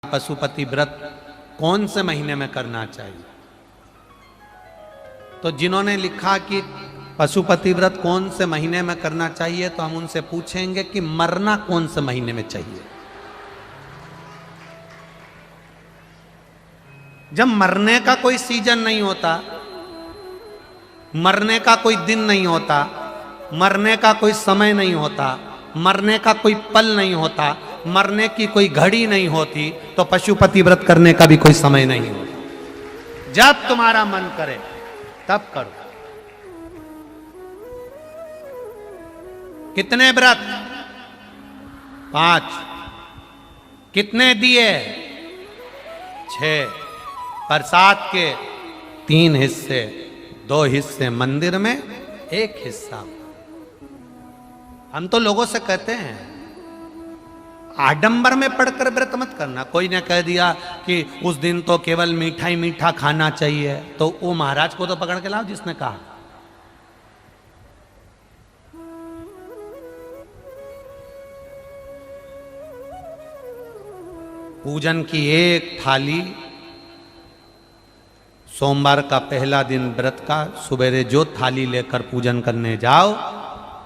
पशुपति व्रत कौन से महीने में करना चाहिए। तो जिन्होंने लिखा कि पशुपति व्रत कौन से महीने में करना चाहिए, तो हम उनसे पूछेंगे कि मरना कौन से महीने में चाहिए। जब मरने का कोई सीजन नहीं होता, मरने का कोई दिन नहीं होता, मरने का कोई समय नहीं होता, मरने का कोई पल नहीं होता, मरने की कोई घड़ी नहीं होती, तो पशुपति व्रत करने का भी कोई समय नहीं होता। जब तुम्हारा मन करे तब करो। कितने व्रत? 5। कितने दिए? 6। प्रसाद के 3 हिस्से, 2 हिस्से मंदिर में, 1 हिस्सा। हम तो लोगों से कहते हैं आडंबर में पढ़कर व्रत मत करना। कोई ने कह दिया कि उस दिन तो केवल मीठा ही मीठा खाना चाहिए, तो वो महाराज को तो पकड़ के लाओ जिसने कहा। पूजन की एक थाली, सोमवार का पहला दिन व्रत का, सवेरे जो थाली लेकर पूजन करने जाओ,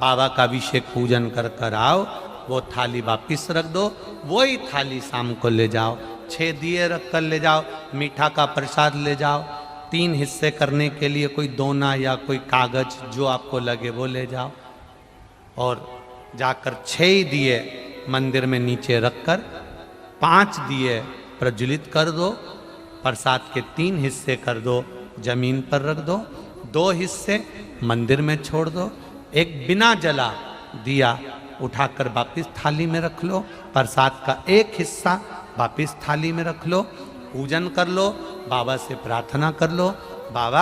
बाबा का अभिषेक पूजन कर कर आओ, वो थाली वापिस रख दो, वही थाली शाम को ले जाओ। 6 दिए रख कर ले जाओ, मीठा का प्रसाद ले जाओ। 3 हिस्से करने के लिए कोई दोना या कोई कागज जो आपको लगे वो ले जाओ, और जाकर 6 दिए मंदिर में नीचे रखकर 5 दिए प्रज्वलित कर दो। प्रसाद के 3 हिस्से कर दो, जमीन पर रख दो, 2 हिस्से मंदिर में छोड़ दो। एक बिना जला दिया उठाकर वापिस थाली में रख लो। प्रसाद का 1 हिस्सा वापिस थाली में रख लो, पूजन कर लो, बाबा से प्रार्थना कर लो, बाबा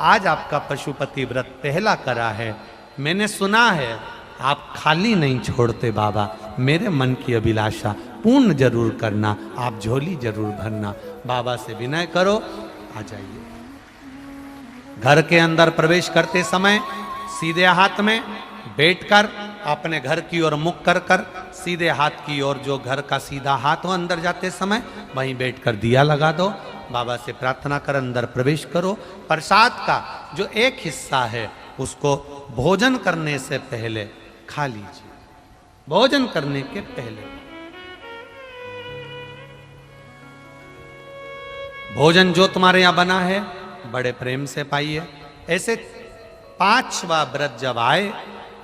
आज आपका पशुपति व्रत पहला करा है, मैंने सुना है आप खाली नहीं छोड़ते बाबा, मेरे मन की अभिलाषा पूर्ण जरूर करना, आप झोली जरूर भरना। बाबा से विनय करो, आ जाइए। घर के अंदर प्रवेश करते समय सीधे हाथ में बैठकर अपने घर की ओर मुख कर कर, सीधे हाथ की ओर, जो घर का सीधा हाथ हो, अंदर जाते समय वहीं बैठकर दिया लगा दो, बाबा से प्रार्थना कर अंदर प्रवेश करो। प्रसाद का जो 1 हिस्सा है उसको भोजन करने से पहले खा लीजिए, भोजन करने के पहले। भोजन जो तुम्हारे यहां बना है बड़े प्रेम से पाइए। ऐसे 5वां व्रत जब आए,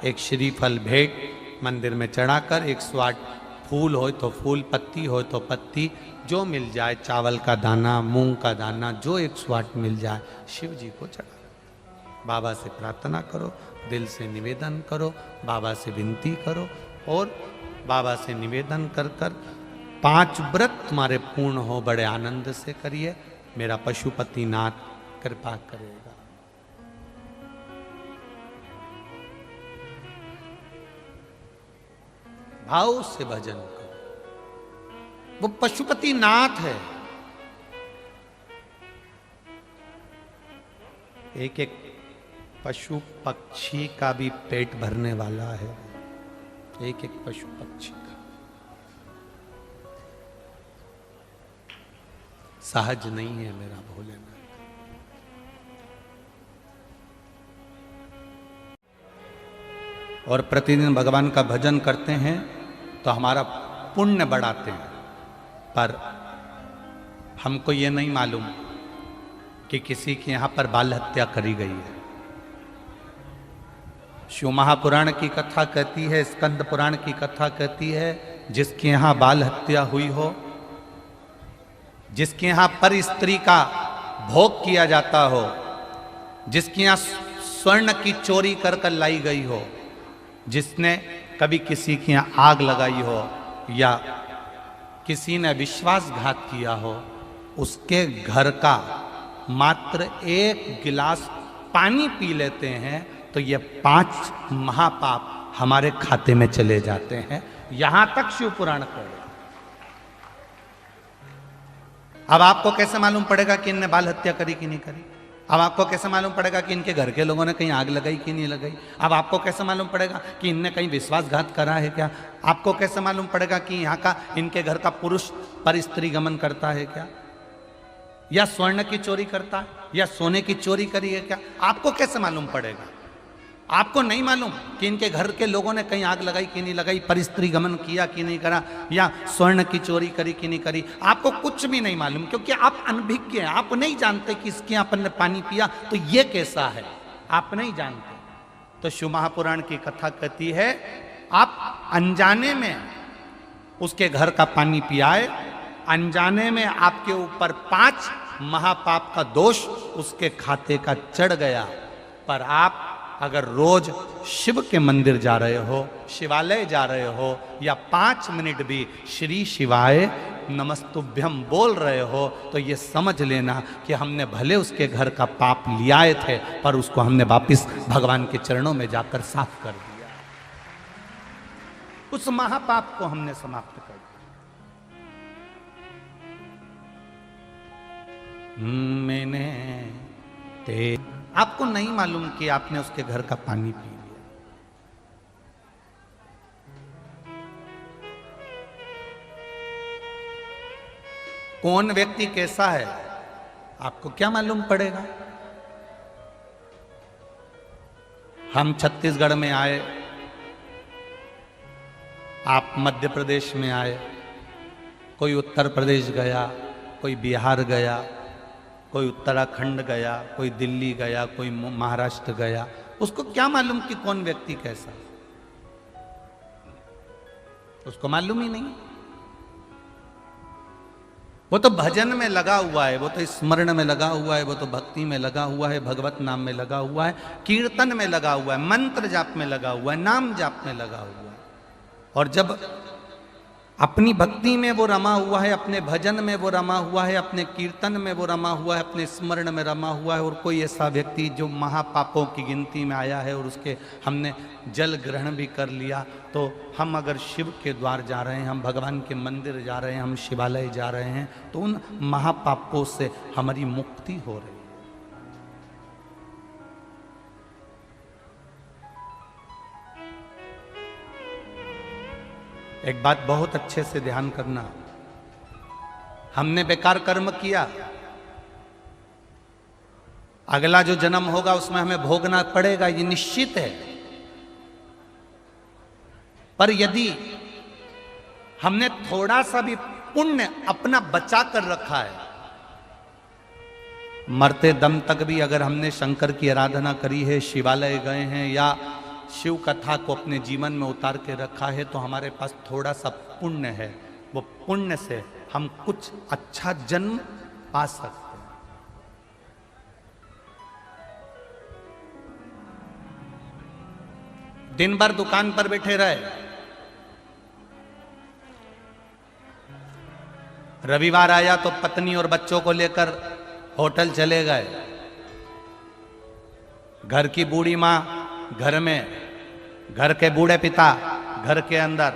एक श्रीफल भेंट मंदिर में चढ़ाकर, 108 फूल हो तो फूल, पत्ती हो तो पत्ती, जो मिल जाए, चावल का दाना, मूंग का दाना, जो 108 मिल जाए, शिव जी को चढ़ा। बाबा से प्रार्थना करो, दिल से निवेदन करो, बाबा से विनती करो, और बाबा से निवेदन कर कर 5 व्रत तुम्हारे पूर्ण हो, बड़े आनंद से करिए। मेरा पशुपति नाथ कृपा करेगा। भाव से भजन करो, वो पशुपति नाथ है। एक एक पशु पक्षी का भी पेट भरने वाला है, एक एक पशु पक्षी का। सहज नहीं है मेरा भोलेनाथ। और प्रतिदिन भगवान का भजन करते हैं तो हमारा पुण्य बढ़ाते हैं, पर हमको ये नहीं मालूम कि किसी के यहाँ पर बाल हत्या करी गई है। शिव महापुराण की कथा कहती है, स्कंद पुराण की कथा कहती है, जिसके यहाँ बाल हत्या हुई हो, जिसके यहाँ पर स्त्री का भोग किया जाता हो, जिसके यहाँ स्वर्ण की चोरी कर कर लाई गई हो, जिसने कभी किसी की यहाँ आग लगाई हो या किसी ने विश्वासघात किया हो, उसके घर का मात्र 1 गिलास पानी पी लेते हैं तो ये 5 महापाप हमारे खाते में चले जाते हैं। यहां तक शिव पुराण कह रहे। अब आपको कैसे मालूम पड़ेगा कि इनने बाल हत्या करी कि नहीं करी? अब आपको कैसे मालूम पड़ेगा कि इनके घर के लोगों ने कहीं आग लगाई कि नहीं लगाई? अब आपको कैसे मालूम पड़ेगा कि इनने कहीं विश्वासघात करा है क्या? आपको कैसे मालूम पड़ेगा कि यहाँ का इनके घर का पुरुष पर स्त्री गमन करता है क्या, या स्वर्ण की चोरी करता है, या सोने की चोरी करी है क्या? आपको कैसे मालूम पड़ेगा? आपको नहीं मालूम कि इनके घर के लोगों ने कहीं आग लगाई कि नहीं लगाई, पर स्त्री गमन किया कि नहीं करा, या स्वर्ण की चोरी करी कि नहीं करी? आपको कुछ भी नहीं मालूम, क्योंकि आप अनभिज्ञ हैं। आप नहीं जानते कि इसके यहाँ अपन ने पानी पिया तो ये कैसा है, आप नहीं जानते। तो शिव महापुराण की कथा कहती है, आप अनजाने में उसके घर का पानी पियाए, अनजाने में आपके ऊपर 5 महापाप का दोष उसके खाते का चढ़ गया। पर आप अगर रोज शिव के मंदिर जा रहे हो, शिवालय जा रहे हो, या 5 मिनट भी श्री शिवाय नमस्तुभ्यम बोल रहे हो, तो ये समझ लेना कि हमने भले उसके घर का पाप लियाए थे, पर उसको हमने वापिस भगवान के चरणों में जाकर साफ कर दिया। उस महापाप को हमने समाप्त कर दिया। मैंने ते आपको नहीं मालूम कि आपने उसके घर का पानी पी लिया। कौन व्यक्ति कैसा है आपको क्या मालूम पड़ेगा? हम छत्तीसगढ़ में आए, आप मध्य प्रदेश में आए, कोई उत्तर प्रदेश गया, कोई बिहार गया, कोई उत्तराखंड गया, कोई दिल्ली गया, कोई महाराष्ट्र गया। उसको क्या मालूम कि कौन व्यक्ति कैसा? उसको मालूम ही नहीं। वो तो भजन में लगा हुआ है, वो तो स्मरण में लगा हुआ है, वो तो भक्ति में लगा हुआ है, भगवत नाम में लगा हुआ है, कीर्तन में लगा हुआ है, मंत्र जाप में लगा हुआ है, नाम जाप में लगा हुआ है। और जब अपनी भक्ति में वो रमा हुआ है, अपने भजन में वो रमा हुआ है, अपने कीर्तन में वो रमा हुआ है, अपने स्मरण में रमा हुआ है, और कोई ऐसा व्यक्ति जो महापापों की गिनती में आया है और उसके हमने जल ग्रहण भी कर लिया, तो हम अगर शिव के द्वार जा रहे हैं, हम भगवान के मंदिर जा रहे हैं, हम शिवालय जा रहे हैं, तो उन महापापों से हमारी मुक्ति हो रही है। एक बात बहुत अच्छे से ध्यान करना, हमने बेकार कर्म किया, अगला जो जन्म होगा उसमें हमें भोगना पड़ेगा, ये निश्चित है। पर यदि हमने थोड़ा सा भी पुण्य अपना बचा कर रखा है, मरते दम तक भी अगर हमने शंकर की आराधना करी है, शिवालय गए हैं, या शिव कथा को अपने जीवन में उतार के रखा है, तो हमारे पास थोड़ा सा पुण्य है। वो पुण्य से हम कुछ अच्छा जन्म पा सकते हैं। दिन भर दुकान पर बैठे रहे, रविवार आया तो पत्नी और बच्चों को लेकर होटल चले गए, घर की बूढ़ी माँ घर में, घर के बूढ़े पिता घर के अंदर,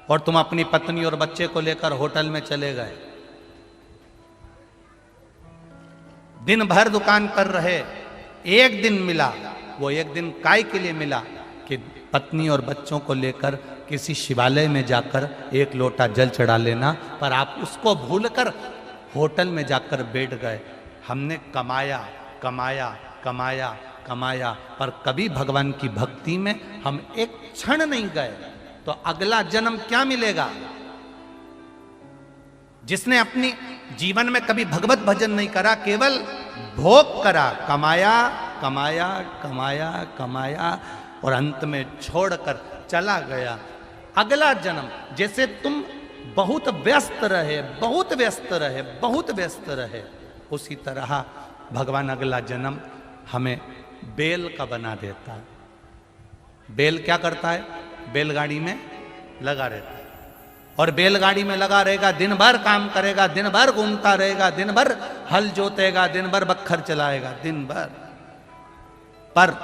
और तुम अपनी पत्नी और बच्चे को लेकर होटल में चले गए। दिन भर दुकान पर रहे, एक दिन मिला, वो एक दिन काय के लिए मिला कि पत्नी और बच्चों को लेकर किसी शिवालय में जाकर एक लोटा जल चढ़ा लेना, पर आप उसको भूलकर होटल में जाकर बैठ गए। हमने कमाया कमाया कमाया कमाया, पर कभी भगवान की भक्ति में हम एक क्षण नहीं गए, तो अगला जन्म क्या मिलेगा? जिसने अपनी जीवन में कभी भगवत भजन नहीं करा, केवल भोग करा, कमाया कमाया कमाया कमाया, और अंत में छोड़कर चला गया। अगला जन्म, जैसे तुम बहुत व्यस्त रहे, बहुत व्यस्त रहे, बहुत व्यस्त रहे, उसी तरह भगवान अगला जन्म हमें बेल का बना देता है। बेल क्या करता है? बैलगाड़ी में लगा रहता है, और बैलगाड़ी में लगा रहेगा, दिन भर काम करेगा, दिन भर घूमता रहेगा, दिन भर हल जोतेगा, दिन भर बखर चलाएगा, दिन भर। पर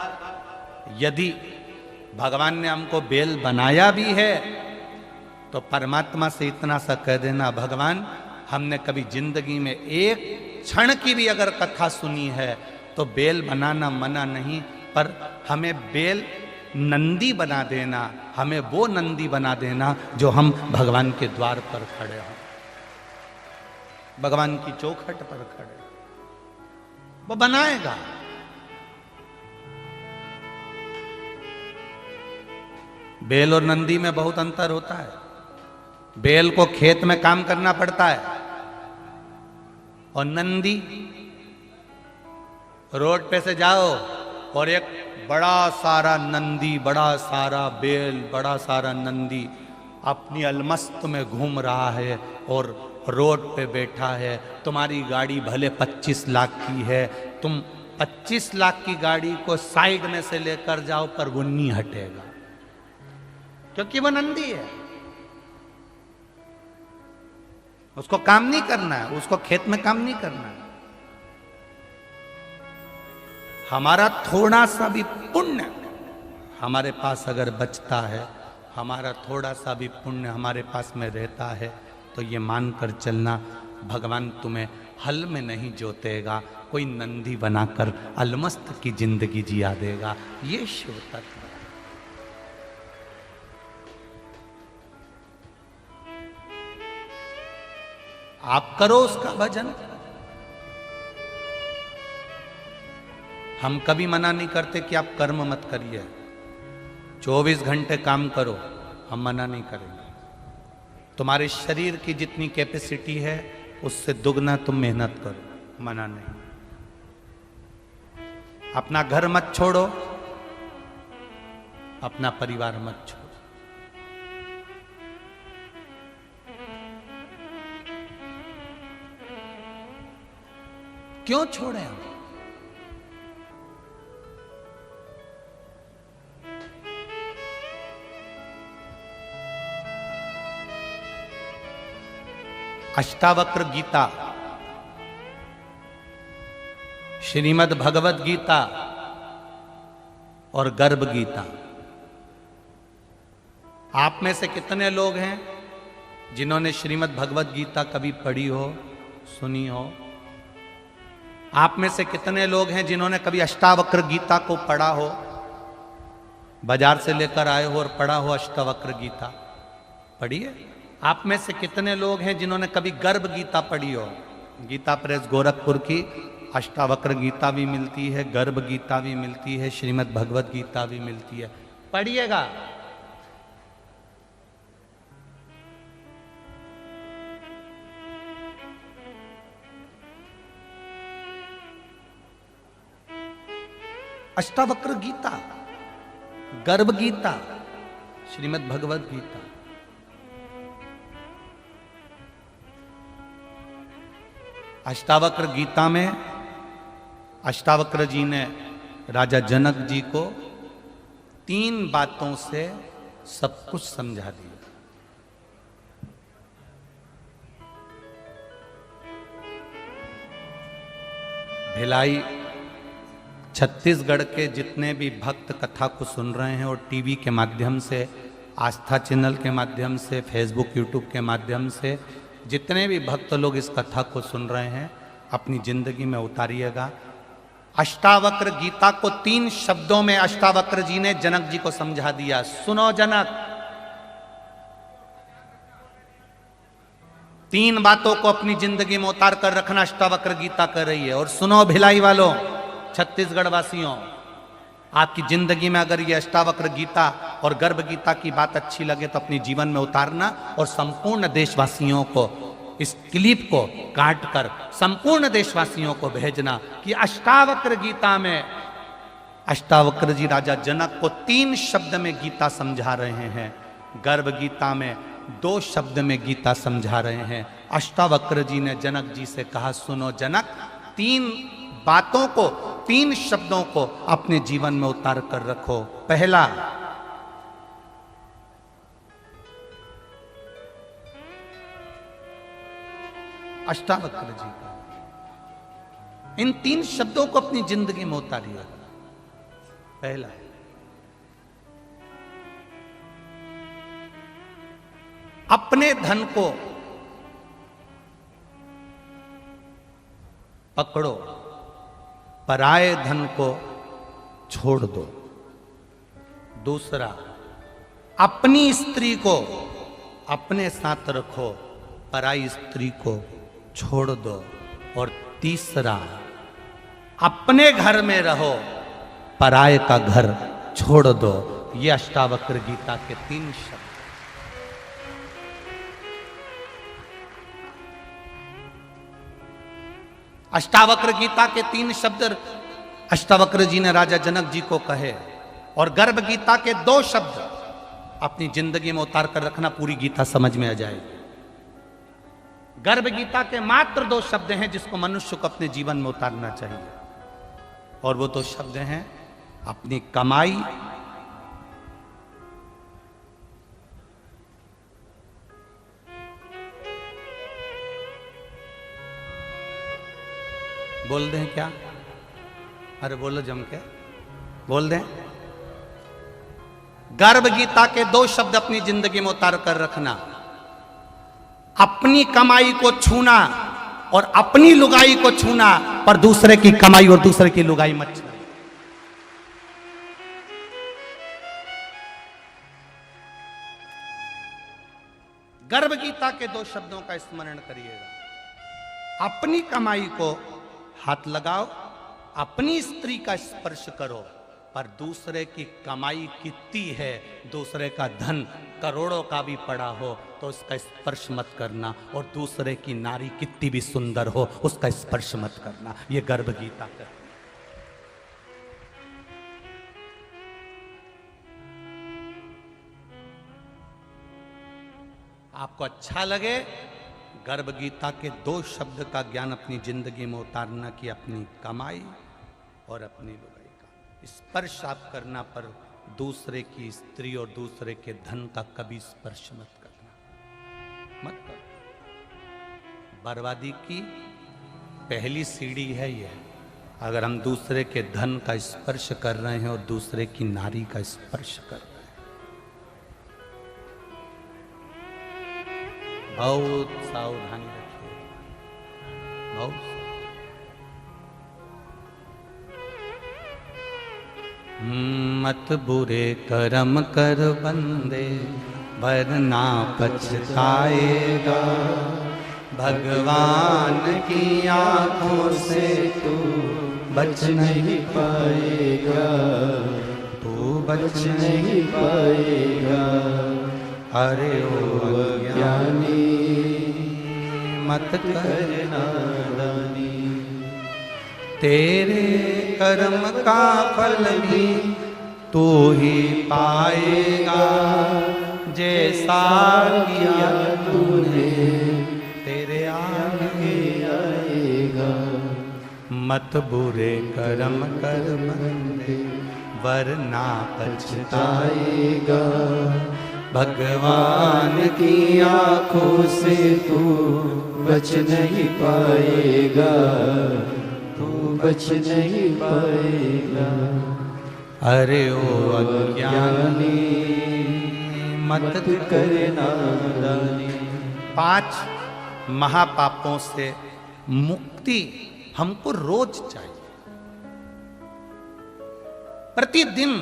यदि भगवान ने हमको बेल बनाया भी है, तो परमात्मा से इतना सा कह देना, भगवान हमने कभी जिंदगी में एक क्षण की भी अगर कथा सुनी है तो बेल बनाना मना नहीं, पर हमें बेल नंदी बना देना, हमें वो नंदी बना देना जो हम भगवान के द्वार पर खड़े हों, भगवान की चौखट पर खड़े, वो बनाएगा। बेल और नंदी में बहुत अंतर होता है। बेल को खेत में काम करना पड़ता है और नंदी रोड पे से जाओ और एक बड़ा सारा नंदी, बड़ा सारा बेल, बड़ा सारा नंदी अपनी अलमस्त में घूम रहा है और रोड पे बैठा है। तुम्हारी गाड़ी भले 25 लाख की है, तुम 25 लाख की गाड़ी को साइड में से लेकर जाओ पर वो नहीं हटेगा, क्योंकि वो नंदी है, उसको काम नहीं करना है, उसको खेत में काम नहीं करना है। हमारा थोड़ा सा भी पुण्य हमारे पास अगर बचता है, हमारा थोड़ा सा भी पुण्य हमारे पास में रहता है, तो ये मानकर चलना भगवान तुम्हें हल में नहीं जोतेगा, कोई नंदी बनाकर अलमस्त की जिंदगी जिया देगा। ये शिव तत्व है। आप करो उसका भजन। हम कभी मना नहीं करते कि आप कर्म मत करिए, 24 घंटे काम करो, हम मना नहीं करेंगे। तुम्हारे शरीर की जितनी कैपेसिटी है उससे दुगना तुम मेहनत करो, मना नहीं। अपना घर मत छोड़ो, अपना परिवार मत छोड़ो। क्यों छोड़े हम? अष्टावक्र गीता, श्रीमद् भगवत गीता और गर्भ गीता, आप में से कितने लोग हैं जिन्होंने श्रीमद् भगवत गीता कभी पढ़ी हो, सुनी हो? आप में से कितने लोग हैं जिन्होंने कभी अष्टावक्र गीता को पढ़ा हो, बाजार से लेकर आए हो और पढ़ा हो अष्टावक्र गीता? पढ़िए। आप में से कितने लोग हैं जिन्होंने कभी गर्भ गीता पढ़ी हो? गीता प्रेस गोरखपुर की अष्टावक्र गीता भी मिलती है, गर्भ गीता भी मिलती है, श्रीमद् भगवत गीता भी मिलती है, पढ़िएगा। अष्टावक्र गीता, गर्भ गीता, श्रीमद् भगवत गीता। अष्टावक्र गीता में अष्टावक्र जी ने राजा जनक जी को 3 बातों से सब कुछ समझा दिया। भिलाई छत्तीसगढ़ के जितने भी भक्त कथा को सुन रहे हैं और टीवी के माध्यम से, आस्था चैनल के माध्यम से, फेसबुक यूट्यूब के माध्यम से जितने भी भक्त लोग इस कथा को सुन रहे हैं, अपनी जिंदगी में उतारिएगा। अष्टावक्र गीता को 3 शब्दों में अष्टावक्र जी ने जनक जी को समझा दिया। सुनो जनक, 3 बातों को अपनी जिंदगी में उतार कर रखना अष्टावक्र गीता कर रही है। और सुनो भिलाई वालों, छत्तीसगढ़ वासियों, आपकी जिंदगी में अगर ये अष्टावक्र गीता और गर्भ गीता की बात अच्छी लगे तो अपने जीवन में उतारना और संपूर्ण देशवासियों को इस क्लिप को काट कर संपूर्ण देशवासियों को भेजना कि अष्टावक्र गीता में अष्टावक्र जी राजा जनक को 3 शब्द में गीता समझा रहे हैं, गर्भ गीता में 2 शब्द में गीता समझा रहे हैं। अष्टावक्र जी ने जनक जी से कहा, सुनो जनक, 3 बातों को, 3 शब्दों को अपने जीवन में उतार कर रखो। पहला, अष्टावक्र जी का इन 3 शब्दों को अपनी जिंदगी में उतारिए। पहला, अपने धन को पकड़ो, पराये धन को छोड़ दो। दूसरा, अपनी स्त्री को अपने साथ रखो, पराई स्त्री को छोड़ दो। और तीसरा, अपने घर में रहो, पराये का घर छोड़ दो। ये अष्टावक्र गीता के 3 शब्द। अष्टावक्र गीता के 3 शब्द अष्टावक्र जी ने राजा जनक जी को कहे। और गर्भ गीता के 2 शब्द अपनी जिंदगी में उतार कर रखना, पूरी गीता समझ में आ जाएगी। गर्भ गीता के मात्र 2 शब्द हैं जिसको मनुष्य को अपने जीवन में उतारना चाहिए। और वो 2 शब्द हैं अपनी कमाई बोल दें क्या? अरे बोलो जम के बोल दें। गर्भ गीता के 2 शब्द अपनी जिंदगी में उतार कर रखना, अपनी कमाई को छूना और अपनी लुगाई को छूना, पर दूसरे की कमाई और दूसरे की लुगाई मत छूना। गर्भ गीता के 2 शब्दों का स्मरण करिएगा। अपनी कमाई को हाथ लगाओ, अपनी स्त्री का स्पर्श करो, पर दूसरे की कमाई कितनी है, दूसरे का धन करोड़ों का भी पड़ा हो तो उसका स्पर्श मत करना। और दूसरे की नारी कितनी भी सुंदर हो उसका स्पर्श मत करना। ये गर्भ गीता का। आपको अच्छा लगे, गर्भ गीता के 2 शब्द का ज्ञान अपनी जिंदगी में उतारना कि अपनी कमाई और अपनी लुगाई का स्पर्श आप करना, पर दूसरे की स्त्री और दूसरे के धन का कभी स्पर्श मत करना, मत करो। बर्बादी की पहली सीढ़ी है ये। अगर हम दूसरे के धन का स्पर्श कर रहे हैं और दूसरे की नारी का स्पर्श कर रहे हैं, बहुत सावधानी रखिए, बहुत। मत बुरे कर्म कर बंदे, वरना पछताएगा। भगवान की आंखों से तू बच नहीं पाएगा, तू बच नहीं पाएगा। अरे ओ अज्ञानी मत कर नादानी, तेरे कर्म का फल भी तू ही पाएगा। जैसा किया तूने तेरे आगे आएगा। मत बुरे कर्म कर बंदे, वरना पछताएगा। भगवान की आंखों से तू बच नहीं पाएगा, तू बच नहीं पाएगा। अरे ओ अज्ञानी मत कर नादानी। 5 महापापों से मुक्ति हमको रोज चाहिए, प्रतिदिन।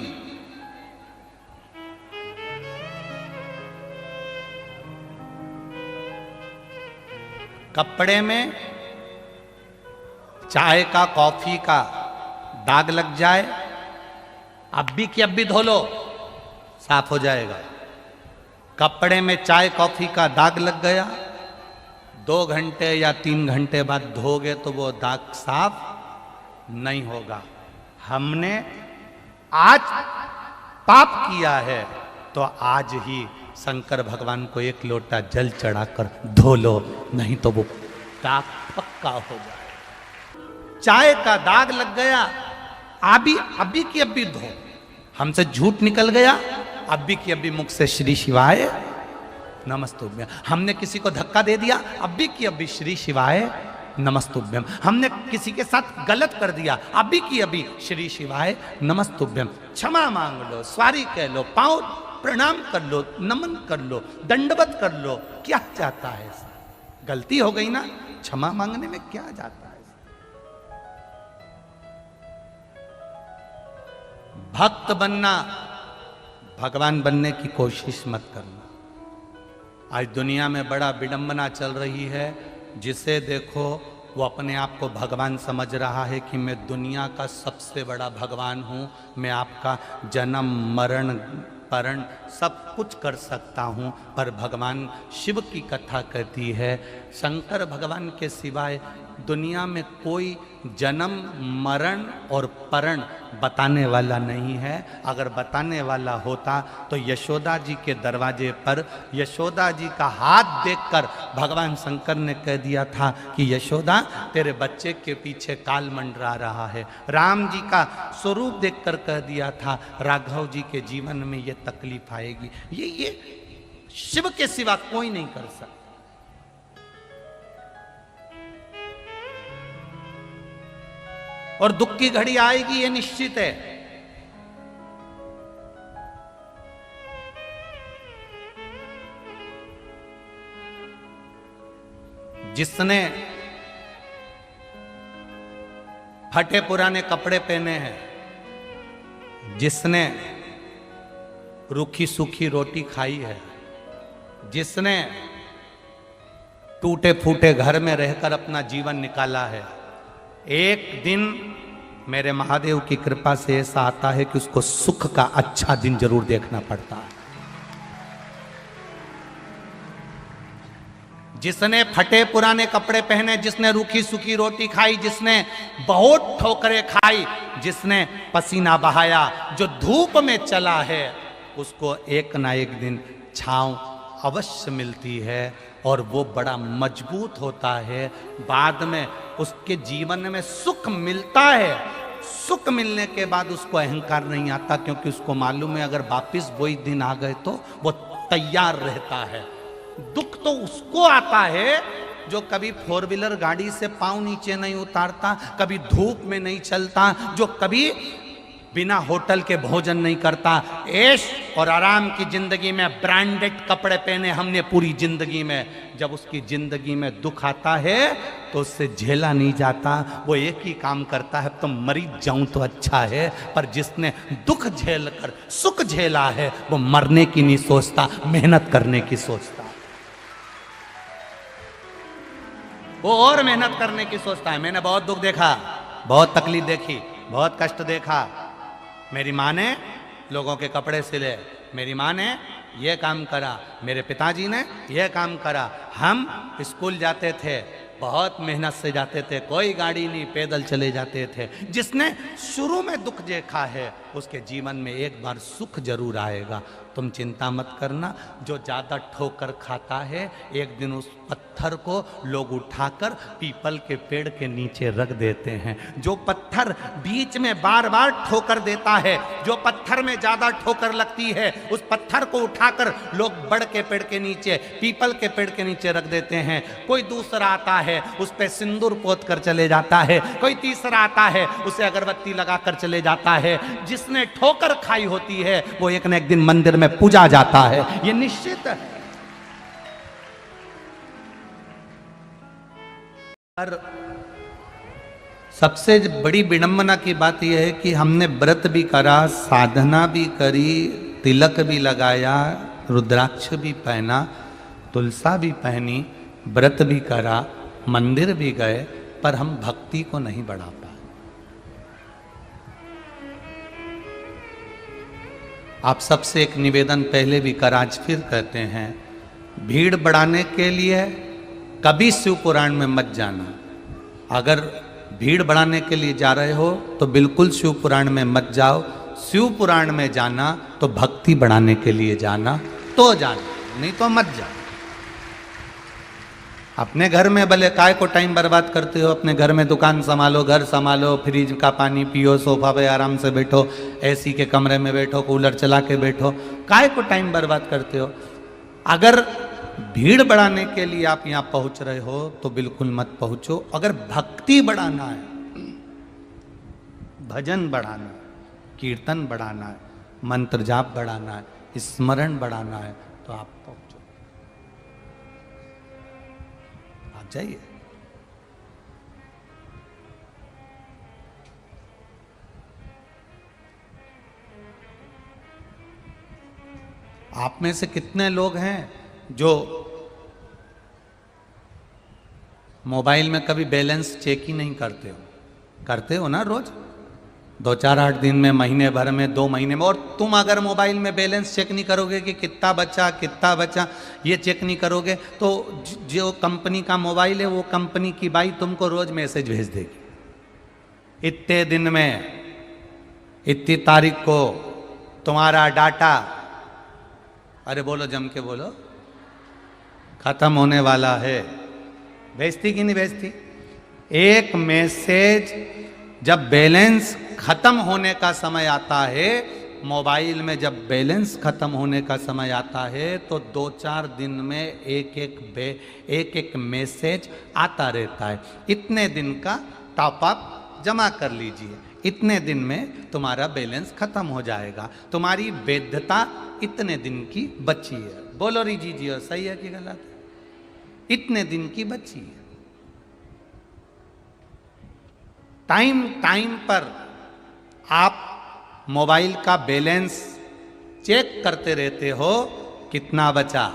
कपड़े में चाय का कॉफी का दाग लग जाए, अभी की अभी धो लो, साफ हो जाएगा। कपड़े में चाय कॉफी का दाग लग गया, 2 घंटे या 3 घंटे बाद धोगे तो वो दाग साफ नहीं होगा। हमने आज पाप किया है तो आज ही शंकर भगवान को 1 लोटा जल चढ़ाकर धो लो, नहीं तो वो दाग पक्का हो जाए। चाय का दाग लग गया, अभी की अभी धो। हमसे झूठ निकल गया, अभी की अभी मुख से श्री शिवाय नमस्तुभ्यम। हमने किसी को धक्का दे दिया, अभी की अभी श्री शिवाय नमस्तुभ्यम। हमने किसी के साथ गलत कर दिया, अभी की अभी श्री शिवाय नमस्तुभ्यम। क्षमा मांग लो, सॉरी कह लो, पांव प्रणाम कर लो, नमन कर लो, दंडवत कर लो। क्या जाता है? गलती हो गई ना, क्षमा मांगने में क्या जाता है? भक्त बनना, भगवान बनने की कोशिश मत करना। आज दुनिया में बड़ा विडंबना चल रही है, जिसे देखो वो अपने आप को भगवान समझ रहा है कि मैं दुनिया का सबसे बड़ा भगवान हूँ, मैं आपका जन्म मरण परण सब कुछ कर सकता हूँ। पर भगवान शिव की कथा कहती है, शंकर भगवान के सिवाय दुनिया में कोई जन्म मरण और परण बताने वाला नहीं है। अगर बताने वाला होता तो यशोदा जी के दरवाजे पर यशोदा जी का हाथ देखकर भगवान शंकर ने कह दिया था कि यशोदा तेरे बच्चे के पीछे काल मंडरा रहा है। राम जी का स्वरूप देखकर कह दिया था राघव जी के जीवन में ये तकलीफ आएगी। ये शिव के सिवा कोई नहीं कर सकता। और दुख की घड़ी आएगी, ये निश्चित है। जिसने फटे पुराने कपड़े पहने हैं, जिसने रूखी सूखी रोटी खाई है, जिसने टूटे फूटे घर में रहकर अपना जीवन निकाला है, एक दिन मेरे महादेव की कृपा से ऐसा आता है कि उसको सुख का अच्छा दिन जरूर देखना पड़ता है। जिसने फटे पुराने कपड़े पहने, जिसने रूखी सूखी रोटी खाई, जिसने बहुत ठोकरें खाई, जिसने पसीना बहाया, जो धूप में चला है, उसको एक ना एक दिन छांव अवश्य मिलती है और वो बड़ा मजबूत होता है। बाद में उसके जीवन में सुख मिलता है। सुख मिलने के बाद उसको अहंकार नहीं आता, क्योंकि उसको मालूम है अगर वापिस वही दिन आ गए तो वो तैयार रहता है। दुख तो उसको आता है जो कभी फोर व्हीलर गाड़ी से पांव नीचे नहीं उतारता, कभी धूप में नहीं चलता, जो कभी बिना होटल के भोजन नहीं करता। ऐश और आराम की जिंदगी में ब्रांडेड कपड़े पहने हमने पूरी जिंदगी में। जब उसकी जिंदगी में दुख आता है तो उससे झेला नहीं जाता। वो एक ही काम करता है, तो मरी जाऊं तो अच्छा है। पर जिसने दुख झेल कर सुख झेला है, वो मरने की नहीं सोचता, मेहनत करने की सोचता। वो और मेहनत करने की सोचता है। मैंने बहुत दुख देखा, बहुत तकलीफ देखी, बहुत कष्ट देखा। मेरी माँ ने लोगों के कपड़े सिले, मेरी माँ ने ये काम करा, मेरे पिताजी ने ये काम करा। हम स्कूल जाते थे, बहुत मेहनत से जाते थे, कोई गाड़ी नहीं, पैदल चले जाते थे। जिसने शुरू में दुख देखा है, उसके जीवन में एक बार सुख जरूर आएगा। तुम चिंता मत करना। जो ज़्यादा ठोकर खाता है, एक दिन उस पत्थर को लोग उठाकर पीपल के पेड़ के नीचे रख देते हैं। जो पत्थर बीच में बार बार ठोकर देता है, जो पत्थर में ज़्यादा ठोकर लगती है, उस पत्थर को उठाकर लोग बड़ के पेड़ के नीचे, पीपल के पेड़ के नीचे रख देते हैं। कोई दूसरा आता है, उस पर सिंदूर पोत कर चले जाता है। कोई तीसरा आता है, उसे अगरबत्ती लगाकर चले जाता है। जिसने ठोकर खाई होती है, वो एक न एक दिन मंदिर में पूजा जाता है, ये निश्चित है। पर सबसे बड़ी विडंबना की बात यह है कि हमने व्रत भी करा, साधना भी करी, तिलक भी लगाया, रुद्राक्ष भी पहना, तुलसा भी पहनी, व्रत भी करा, मंदिर भी गए, पर हम भक्ति को नहीं बढ़ा पाए। आप सबसे एक निवेदन पहले भी कर, आज फिर कहते हैं, भीड़ बढ़ाने के लिए कभी शिव पुराण में मत जाना। अगर भीड़ बढ़ाने के लिए जा रहे हो तो बिल्कुल शिव पुराण में मत जाओ। शिव पुराण में जाना तो भक्ति बढ़ाने के लिए जाना तो जाना, नहीं तो मत जाओ। अपने घर में भले काय को टाइम बर्बाद करते हो, अपने घर में दुकान संभालो, घर संभालो, फ्रिज का पानी पियो, सोफा पे आराम से बैठो, एसी के कमरे में बैठो, कूलर चला के बैठो, काय को टाइम बर्बाद करते हो। अगर भीड़ बढ़ाने के लिए आप यहाँ पहुंच रहे हो तो बिल्कुल मत पहुंचो। अगर भक्ति बढ़ाना है, भजन बढ़ाना है, कीर्तन बढ़ाना है, मंत्र जाप बढ़ाना है, स्मरण बढ़ाना है, तो आप पहुंचो, आप जाइए। आप में से कितने लोग हैं जो मोबाइल में कभी बैलेंस चेक ही नहीं करते हो? करते हो ना रोज, 2-4-8 दिन में, महीने भर में, 2 महीने में। और तुम अगर मोबाइल में बैलेंस चेक नहीं करोगे कि कितना बचा ये चेक नहीं करोगे तो जो कंपनी का मोबाइल है वो कंपनी की बाई तुमको रोज मैसेज भेज देगी, इतने दिन में, इतनी तारीख को तुम्हारा डाटा, अरे बोलो जम के बोलो, खत्म होने वाला है। भेजती कि नहीं भेजती? एक मैसेज जब बैलेंस खत्म होने का समय आता है, मोबाइल में जब बैलेंस खत्म होने का समय आता है तो 2-4 दिन में एक मैसेज आता रहता है, इतने दिन का टॉपअप जमा कर लीजिए, इतने दिन में तुम्हारा बैलेंस खत्म हो जाएगा, तुम्हारी वैधता इतने दिन की बची है। बोलो री जी, और सही है कि गलत है? इतने दिन की बची है। टाइम पर आप मोबाइल का बैलेंस चेक करते रहते हो, कितना बचा,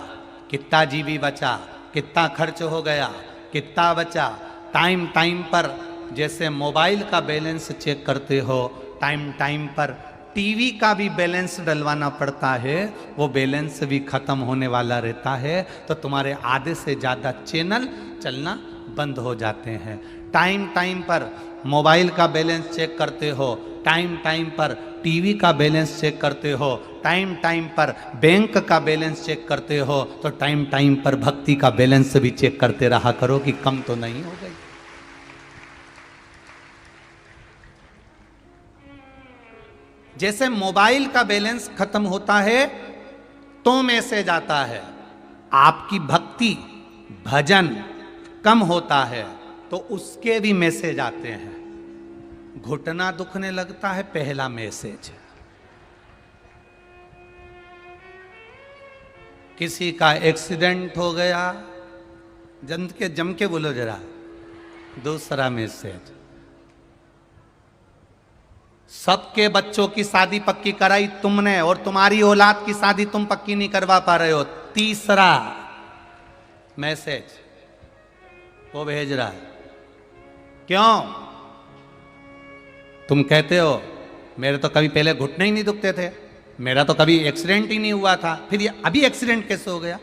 कितना जीबी बचा, कितना खर्च हो गया, कितना बचा। टाइम पर जैसे मोबाइल का बैलेंस चेक करते हो, टाइम पर टीवी का भी बैलेंस डलवाना पड़ता है, वो बैलेंस भी खत्म होने वाला रहता है, तो तुम्हारे आधे से ज़्यादा चैनल चलना बंद हो जाते हैं। टाइम पर मोबाइल का बैलेंस चेक करते हो, टाइम पर टीवी का बैलेंस चेक करते हो, टाइम पर बैंक का बैलेंस चेक करते हो, तो टाइम पर भक्ति का बैलेंस भी चेक करते रहा करो कि कम तो नहीं हो गई। जैसे मोबाइल का बैलेंस खत्म होता है तो मैसेज आता है, आपकी भक्ति भजन कम होता है तो उसके भी मैसेज आते हैं। घुटना दुखने लगता है, पहला मैसेज। किसी का एक्सीडेंट हो गया, जम के बोलो जरा, दूसरा मैसेज। सबके बच्चों की शादी पक्की कराई तुमने और तुम्हारी औलाद की शादी तुम पक्की नहीं करवा पा रहे हो, तीसरा मैसेज वो भेज रहा है। क्यों? तुम कहते हो मेरे तो कभी पहले घुटने ही नहीं दुखते थे, मेरा तो कभी एक्सीडेंट ही नहीं हुआ था, फिर ये अभी एक्सीडेंट कैसे हो गया?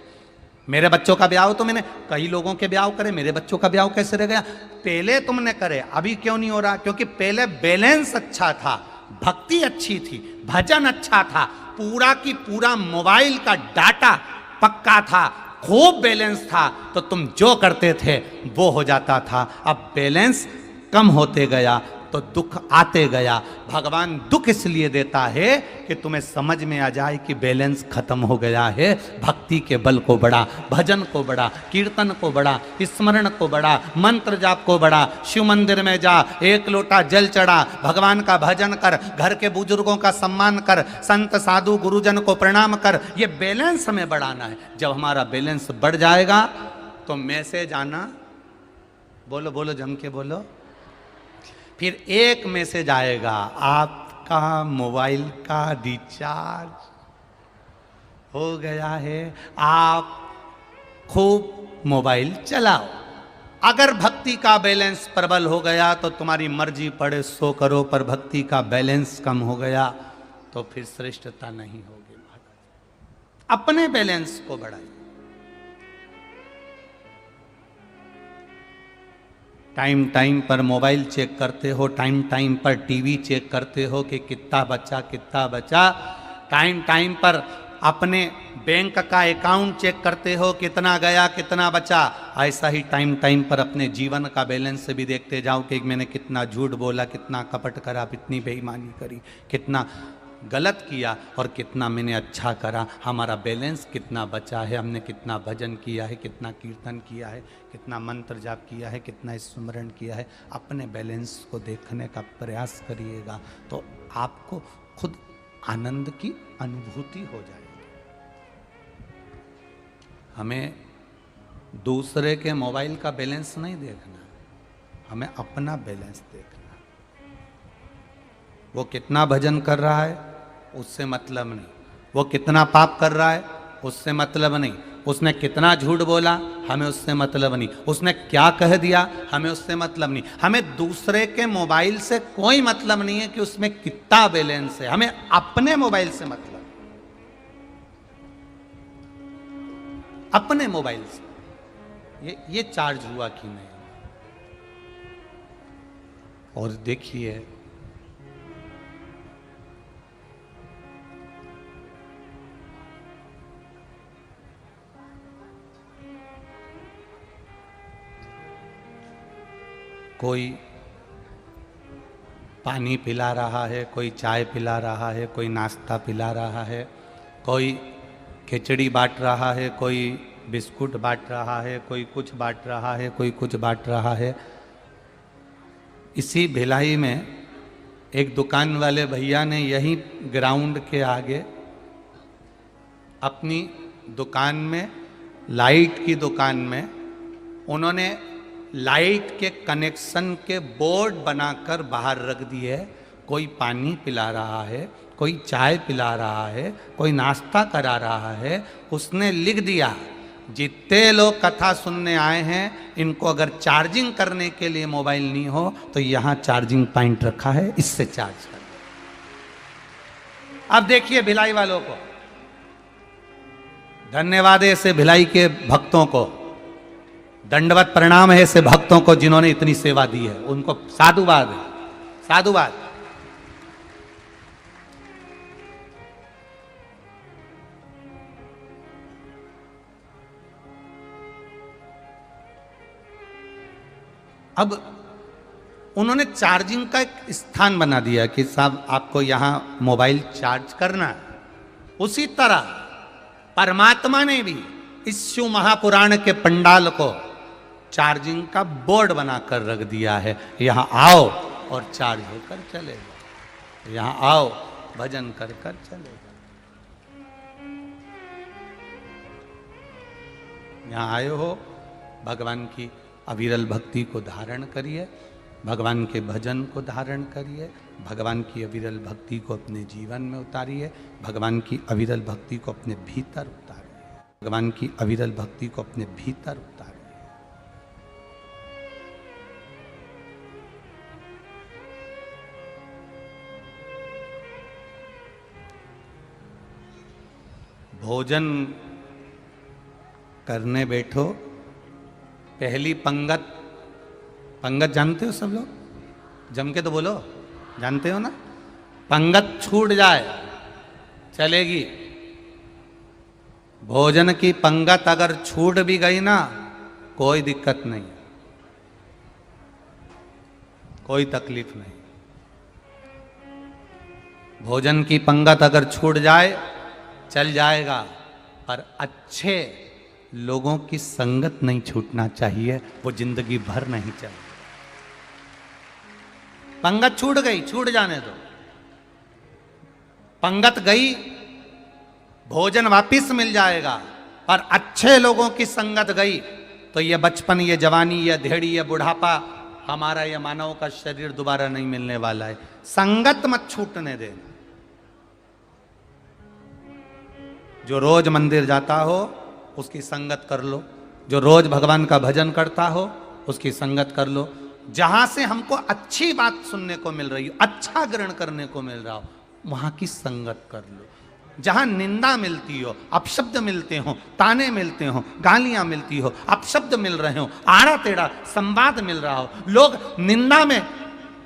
मेरे बच्चों का ब्याह तो मैंने कई लोगों के ब्याह करे, मेरे बच्चों का ब्याह कैसे रह गया? पहले तुमने करे, अभी क्यों नहीं हो रहा? क्योंकि पहले बैलेंस अच्छा था, भक्ति अच्छी थी, भजन अच्छा था, पूरा की पूरा मोबाइल का डाटा पक्का था, खूब बैलेंस था, तो तुम जो करते थे वो हो जाता था। अब बैलेंस कम होते गया तो दुख आते गया। भगवान दुख इसलिए देता है कि तुम्हें समझ में आ जाए कि बैलेंस खत्म हो गया है। भक्ति के बल को बढ़ा, भजन को बढ़ा, कीर्तन को बढ़ा, स्मरण को बढ़ा, मंत्र जाप को बढ़ा, शिव मंदिर में जा, एक लोटा जल चढ़ा, भगवान का भजन कर, घर के बुजुर्गों का सम्मान कर, संत साधु गुरुजन को प्रणाम कर। ये बैलेंस हमें बढ़ाना है। जब हमारा बैलेंस बढ़ जाएगा तो मैसेज आना, बोलो बोलो जम के बोलो, फिर एक मैसेज आएगा, आपका मोबाइल का रिचार्ज हो गया है, आप खूब मोबाइल चलाओ। अगर भक्ति का बैलेंस प्रबल हो गया तो तुम्हारी मर्जी पड़े सो करो, पर भक्ति का बैलेंस कम हो गया तो फिर श्रेष्ठता नहीं होगी। अपने बैलेंस को बढ़ाइए। टाइम पर मोबाइल चेक करते हो, टाइम पर टीवी चेक करते हो कि कितना बचा। टाइम पर अपने बैंक का अकाउंट चेक करते हो, कितना गया कितना बचा। ऐसा ही टाइम पर अपने जीवन का बैलेंस भी देखते जाओ कि मैंने कितना झूठ बोला, कितना कपट करा, कितनी बेईमानी करी, कितना गलत किया और कितना मैंने अच्छा करा। हमारा बैलेंस कितना बचा है, हमने कितना भजन किया है, कितना कीर्तन किया है, कितना मंत्र जाप किया है, कितना स्मरण किया है। अपने बैलेंस को देखने का प्रयास करिएगा तो आपको खुद आनंद की अनुभूति हो जाएगी। हमें दूसरे के मोबाइल का बैलेंस नहीं देखना, हमें अपना बैलेंस देखना। वो कितना भजन कर रहा है उससे मतलब नहीं, वो कितना पाप कर रहा है उससे मतलब नहीं, उसने कितना झूठ बोला हमें उससे मतलब नहीं, उसने क्या कह दिया हमें उससे मतलब नहीं। हमें दूसरे के मोबाइल से कोई मतलब नहीं है कि उसमें कितना बैलेंस है, हमें अपने मोबाइल से मतलब, अपने मोबाइल से ये चार्ज हुआ कि नहीं। और देखिए कोई पानी पिला रहा है, कोई चाय पिला रहा है, कोई नाश्ता पिला रहा है, कोई खिचड़ी बांट रहा है, कोई बिस्कुट बांट रहा है, कोई कुछ बांट रहा है, कोई कुछ बांट रहा है। इसी भिलाई में एक दुकान वाले भैया ने यही ग्राउंड के आगे अपनी दुकान में, लाइट की दुकान में, उन्होंने लाइट के कनेक्शन के बोर्ड बनाकर बाहर रख दिए। कोई पानी पिला रहा है, कोई चाय पिला रहा है, कोई नाश्ता करा रहा है। उसने लिख दिया जितने लोग कथा सुनने आए हैं इनको अगर चार्जिंग करने के लिए मोबाइल नहीं हो तो यहाँ चार्जिंग पॉइंट रखा है, इससे चार्ज कर। अब देखिए भिलाई वालों को धन्यवाद है, ऐसे भिलाई के भक्तों को दंडवत प्रणाम है, ऐसे भक्तों को जिन्होंने इतनी सेवा दी है, उनको साधुवाद है, साधुवाद। अब उन्होंने चार्जिंग का एक स्थान बना दिया कि साहब आपको यहां मोबाइल चार्ज करना है। उसी तरह परमात्मा ने भी इस शिव महापुराण के पंडाल को चार्जिंग का बोर्ड बनाकर रख दिया है। यहां आओ और चार्ज होकर चलेगा, यहां आओ भजन कर कर चलेगा। यहां आए हो भगवान की अविरल भक्ति को धारण करिए, भगवान के भजन को धारण करिए, भगवान की अविरल भक्ति को अपने जीवन में उतारिए, भगवान की अविरल भक्ति को अपने भीतर उतारिए, भगवान की अविरल भक्ति को अपने भीतर उतारिए। भोजन करने बैठो, पहली पंगत, पंगत जानते हो सब लोग? जम के तो बोलो, जानते हो ना? पंगत छूट जाए चलेगी, भोजन की पंगत अगर छूट भी गई ना कोई दिक्कत नहीं, कोई तकलीफ नहीं। भोजन की पंगत अगर छूट जाए चल जाएगा, पर अच्छे लोगों की संगत नहीं छूटना चाहिए, वो जिंदगी भर नहीं चले। पंगत छूट गई, छूट जाने दो। पंगत गई, भोजन वापिस मिल जाएगा, पर अच्छे लोगों की संगत गई तो ये बचपन, ये जवानी, ये धेड़ी, ये बुढ़ापा, हमारा ये मानव का शरीर दोबारा नहीं मिलने वाला है। संगत मत छूटने देना। जो रोज मंदिर जाता हो उसकी संगत कर लो, जो रोज भगवान का भजन करता हो उसकी संगत कर लो। जहां से हमको अच्छी बात सुनने को मिल रही हो, अच्छा ग्रहण करने को मिल रहा हो, वहां की संगत कर लो। जहां निंदा मिलती हो, अपशब्द मिलते हो, ताने मिलते हो, गालियां मिलती हो, अपशब्द मिल रहे हो, आड़ा टेढ़ा संवाद मिल रहा हो, लोग निंदा में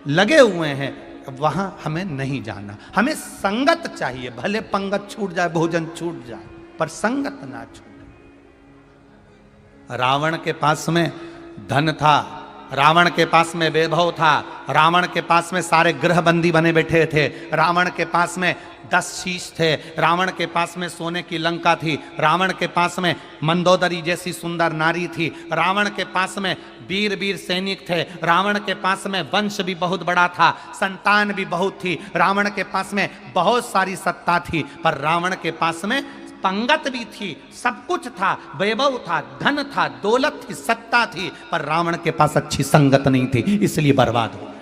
लगे हुए हैं, वहां हमें नहीं जाना। हमें संगत चाहिए, भले पंगत छूट जाए, भोजन छूट जाए, पर संगत ना छूटे। रावण के पास में धन था, रावण के पास में वैभव था, रावण के पास में सारे गृहबंदी बने बैठे थे, रावण के पास में 10 शीश थे, रावण के पास में सोने की लंका थी, रावण के पास में मंदोदरी जैसी सुंदर नारी थी, रावण के पास में वीर वीर सैनिक थे, रावण के पास में वंश भी बहुत बड़ा था, संतान भी बहुत थी, रावण के पास में बहुत सारी सत्ता थी, पर रावण के पास में पंगत भी थी, सब कुछ था, वैभव था, धन था, दौलत थी, सत्ता थी, पर रावण के पास अच्छी संगत नहीं थी, इसलिए बर्बाद हो गया।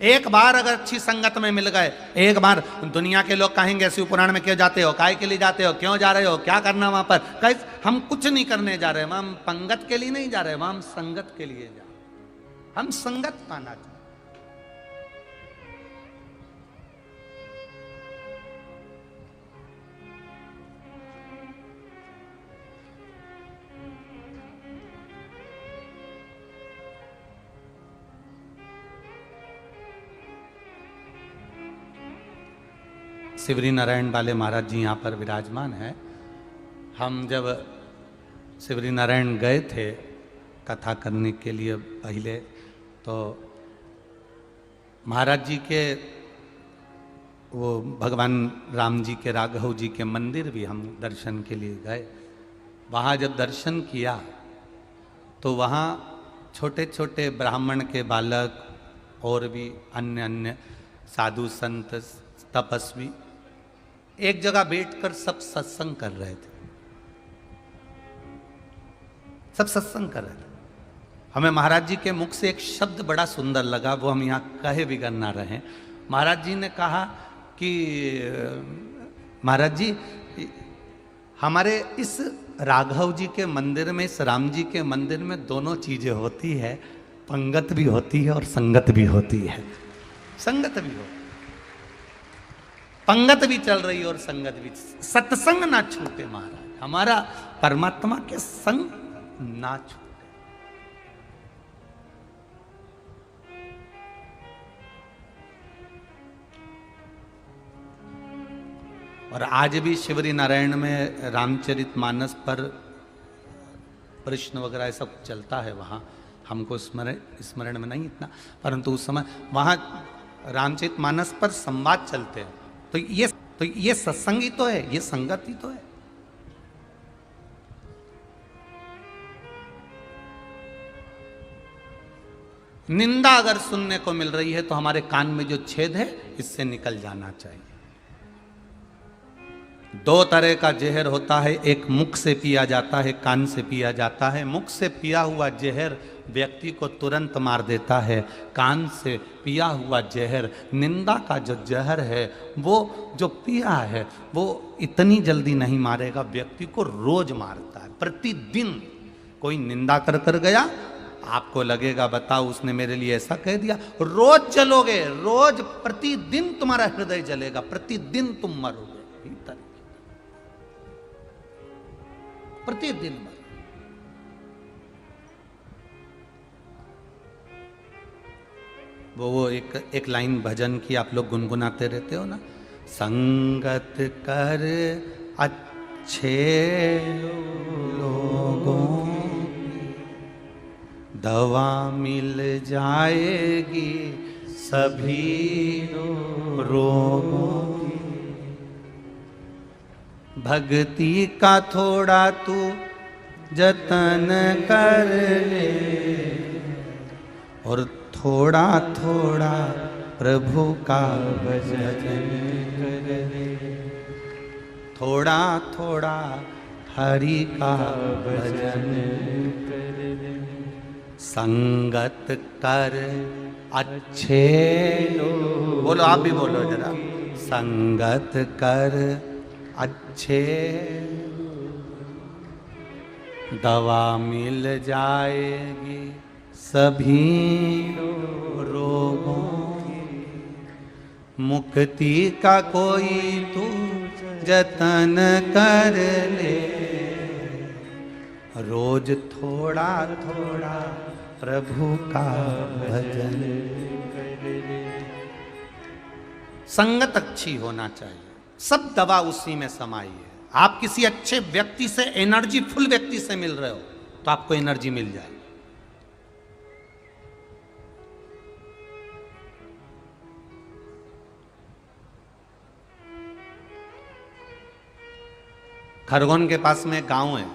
एक बार अगर अच्छी संगत में मिल गए, एक बार दुनिया के लोग कहेंगे शिव पुराण में क्यों जाते हो, काय के लिए जाते हो, क्यों जा रहे हो, क्या करना वहां पर, कैसे, हम कुछ नहीं करने जा रहे, हम पंगत के लिए नहीं जा रहे, हम संगत के लिए जा रहे, हम संगत पाना चाहते। शिवरी नारायण वाले महाराज जी यहाँ पर विराजमान हैं। हम जब शिवरी नारायण गए थे कथा करने के लिए पहले, तो महाराज जी के वो भगवान राम जी के राघव जी के मंदिर भी हम दर्शन के लिए गए। वहाँ जब दर्शन किया तो वहाँ छोटे छोटे ब्राह्मण के बालक और भी अन्य अन्य साधु संत तपस्वी एक जगह बैठकर सब सत्संग कर रहे थे, सब सत्संग कर रहे थे। हमें महाराज जी के मुख से एक शब्द बड़ा सुंदर लगा, वो हम यहाँ कहे बिगड़ ना रहे। महाराज जी ने कहा कि महाराज जी हमारे इस राघव जी के मंदिर में, इस राम जी के मंदिर में दोनों चीजें होती है, पंगत भी होती है और संगत भी होती है। संगत भी हो, पंगत भी चल रही और संगत भी, सत्संग ना छूटे महाराज, हमारा परमात्मा के संग ना छूटे। और आज भी शिवरी नारायण में रामचरितमानस पर प्रश्न वगैरह सब चलता है। वहाँ हमको स्मरण में नहीं इतना, परंतु उस समय वहाँ रामचरितमानस पर संवाद चलते हैं। तो ये सत्संग ही तो है, ये संगत ही तो है। निंदा अगर सुनने को मिल रही है तो हमारे कान में जो छेद है इससे निकल जाना चाहिए। दो तरह का जहर होता है, एक मुख से पिया जाता है, कान से पिया जाता है। मुख से पिया हुआ जहर व्यक्ति को तुरंत मार देता है, कान से पिया हुआ जहर, निंदा का जो जहर है वो जो पिया है वो इतनी जल्दी नहीं मारेगा, व्यक्ति को रोज मारता है। प्रतिदिन कोई निंदा कर कर गया, आपको लगेगा बताओ उसने मेरे लिए ऐसा कह दिया, रोज जलोगे, रोज प्रतिदिन तुम्हारा हृदय जलेगा, प्रतिदिन तुम मरोगे भीतर, प्रतिदिन मरोगे। वो एक लाइन भजन की आप लोग गुनगुनाते रहते हो ना, संगत कर अच्छे लोगों दवा मिल जाएगी सभी रोगों की। भक्ति का थोड़ा तू जतन कर ले और थोड़ा थोड़ा प्रभु का भजन कर ले, थोड़ा थोड़ा हरि का भजन कर ले। संगत कर अच्छे लोग, बोलो आप भी बोलो जरा, संगत कर अच्छे दवा मिल जाएगी सभी रोगों की। मुक्ति का कोई तू जतन कर ले, रोज थोड़ा थोड़ा प्रभु का भजन कर ले। संगत अच्छी होना चाहिए, सब दवा उसी में समाई है। आप किसी अच्छे व्यक्ति से, एनर्जी फुल व्यक्ति से मिल रहे हो तो आपको एनर्जी मिल जाएगी। खरगोन के पास में गांव है,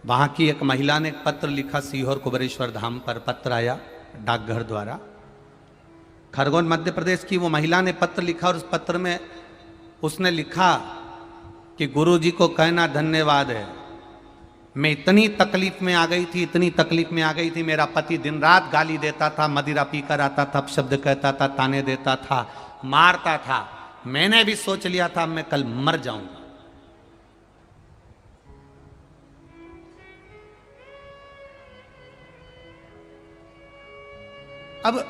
वहां की एक महिला ने एक पत्र लिखा, सीहोर कुबेरेश्वर धाम पर पत्र आया डाकघर द्वारा। खरगोन मध्य प्रदेश की वो महिला ने पत्र लिखा और उस पत्र में उसने लिखा कि गुरु जी को कहना धन्यवाद है मैं इतनी तकलीफ में आ गई थी, इतनी तकलीफ में आ गई थी, मेरा पति दिन रात गाली देता था, मदिरा पीकर आता था, शब्द कहता था, ताने देता था, मारता था। मैंने भी सोच लिया था मैं कल मर जाऊंगा। अब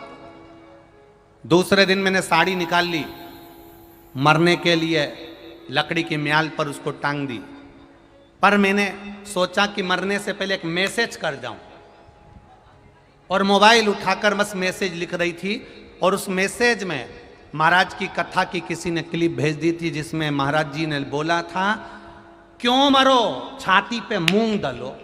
दूसरे दिन मैंने साड़ी निकाल ली, मरने के लिए लकड़ी की म्याल पर उसको टांग दी। पर मैंने सोचा कि मरने से पहले एक मैसेज कर जाऊं, और मोबाइल उठाकर बस मैसेज लिख रही थी। और उस मैसेज में महाराज की कथा की किसी ने क्लिप भेज दी थी, जिसमें महाराज जी ने बोला था, क्यों मरो, छाती पे मूंग डालो।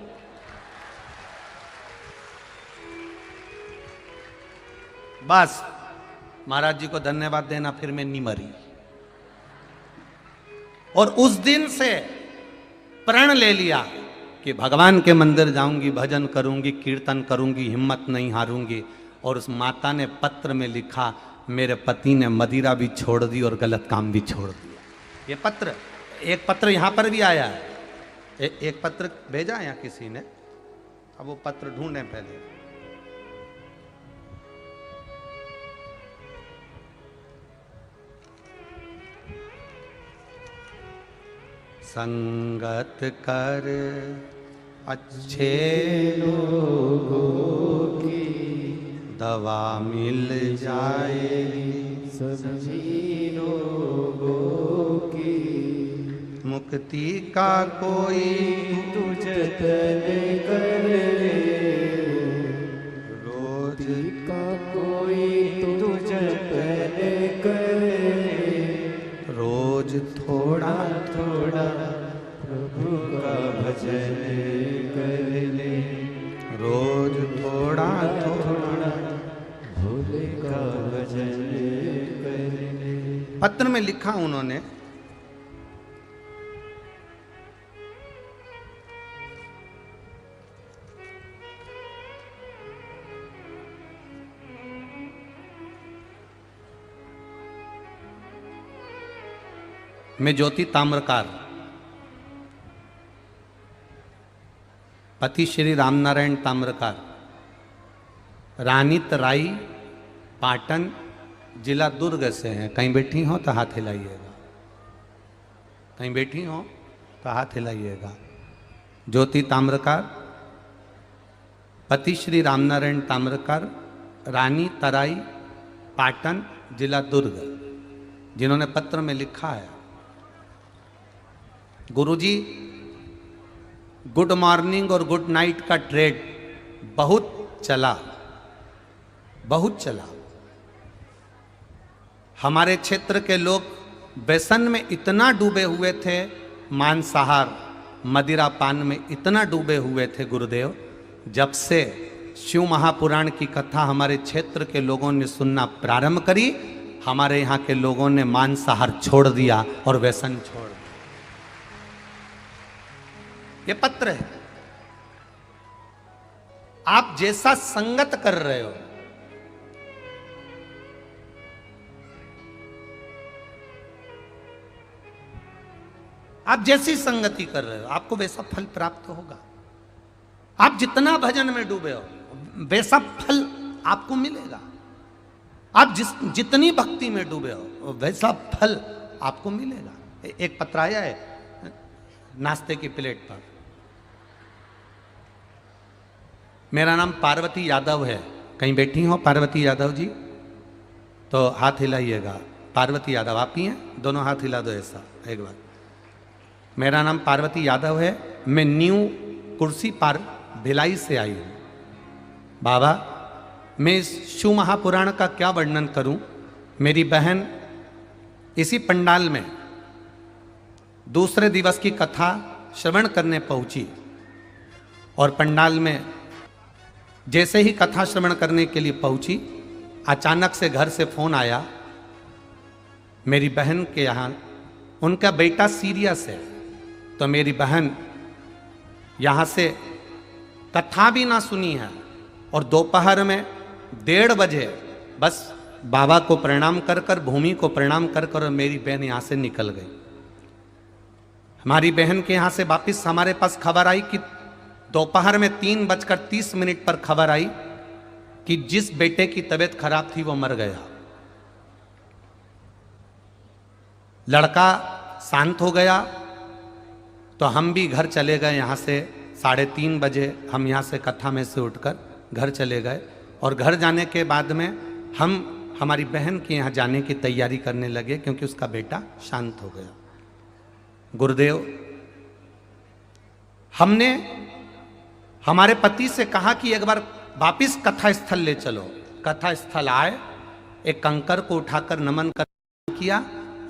बस महाराज जी को धन्यवाद देना, फिर मैं नहीं मरी। और उस दिन से प्रण ले लिया कि भगवान के मंदिर जाऊंगी, भजन करूंगी, कीर्तन करूंगी, हिम्मत नहीं हारूंगी। और उस माता ने पत्र में लिखा, मेरे पति ने मदिरा भी छोड़ दी और गलत काम भी छोड़ दिया। ये पत्र, एक पत्र यहां पर भी आया है, एक पत्र भेजा है यहाँ किसी ने, अब वो पत्र ढूंढें पहले। संगत कर अच्छे लोगों की दवा मिल जाएगी, सभी लोगों की मुक्ति का कोई तुझ तन कर रोज का कोई तुझ तन कर, रोज थोड़ा थोड़ा प्रभु का भजन कर ले, रोज थोड़ा थोड़ा भोले का भजन कर ले। पत्र में लिखा उन्होंने, मैं ज्योति ताम्रकार, पति श्री रामनारायण ताम्रकार, रानी तराई, पाटन, जिला दुर्ग से हैं। कहीं बैठी हो तो हाथ हिलाइएगा, कहीं बैठी हो तो हाथ हिलाइएगा। ज्योति ताम्रकार, पति श्री रामनारायण ताम्रकार, रानी तराई, पाटन, जिला दुर्ग, जिन्होंने पत्र में लिखा है, गुरुजी गुड मॉर्निंग और गुड नाइट का ट्रेड बहुत चला, बहुत चला। हमारे क्षेत्र के लोग व्यसन में इतना डूबे हुए थे, मांसाहार मदिरा पान में इतना डूबे हुए थे गुरुदेव, जब से शिव महापुराण की कथा हमारे क्षेत्र के लोगों ने सुनना प्रारंभ करी, हमारे यहाँ के लोगों ने मांसाहार छोड़ दिया और व्यसन छोड़ दिया। ये पत्र है। आप जैसा संगत कर रहे हो, आप जैसी संगति कर रहे हो, आपको वैसा फल प्राप्त होगा। आप जितना भजन में डूबे हो, वैसा फल आपको मिलेगा। आप जितनी भक्ति में डूबे हो, वैसा फल आपको मिलेगा। एक पत्र आया है नाश्ते की प्लेट पर, मेरा नाम पार्वती यादव है। कहीं बैठी हो पार्वती यादव जी तो हाथ हिलाइएगा। पार्वती यादव आप ही हैं, दोनों हाथ हिला दो ऐसा एक बार। मेरा नाम पार्वती यादव है, मैं न्यू कुर्सी पार भिलाई से आई हूँ। बाबा, मैं इस शिव महापुराण का क्या वर्णन करूं। मेरी बहन इसी पंडाल में दूसरे दिवस की कथा श्रवण करने पहुंची, और पंडाल में जैसे ही कथा श्रवण करने के लिए पहुंची, अचानक से घर से फोन आया। मेरी बहन के यहाँ उनका बेटा सीरियस है, तो मेरी बहन यहाँ से कथा भी ना सुनी है, और दोपहर में 1:30 बजे बस बाबा को प्रणाम कर कर, भूमि को प्रणाम कर कर मेरी बहन यहाँ से निकल गई। हमारी बहन के यहाँ से वापिस हमारे पास खबर आई कि दोपहर में 3:30 पर खबर आई कि जिस बेटे की तबीयत खराब थी वो मर गया। लड़का शांत हो गया तो हम भी घर चले गए। यहाँ से 3:30 बजे हम यहाँ से कथा में से उठकर घर चले गए और घर जाने के बाद में हम हमारी बहन के यहाँ जाने की तैयारी करने लगे क्योंकि उसका बेटा शांत हो गया। गुरुदेव, हमने हमारे पति से कहा कि एक बार वापिस कथा स्थल ले चलो। कथा स्थल आए, एक कंकर को उठाकर नमन किया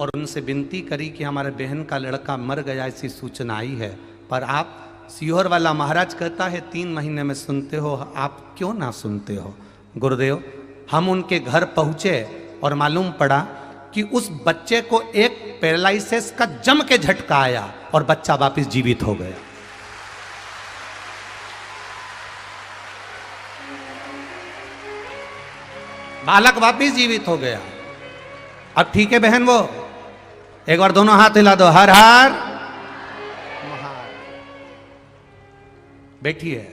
और उनसे विनती करी कि हमारे बहन का लड़का मर गया, ऐसी सूचना आई है, पर आप सीहोर वाला महाराज कहता है 3 महीने में सुनते हो, आप क्यों ना सुनते हो। गुरुदेव, हम उनके घर पहुंचे और मालूम पड़ा कि उस बच्चे को एक पैरालिसिस का जम के झटका आया और बच्चा वापस जीवित हो गया। बालक वापस जीवित हो गया। अब ठीक है बहन, वो एक बार दोनों हाथ हिला दो, हर हर बैठी है।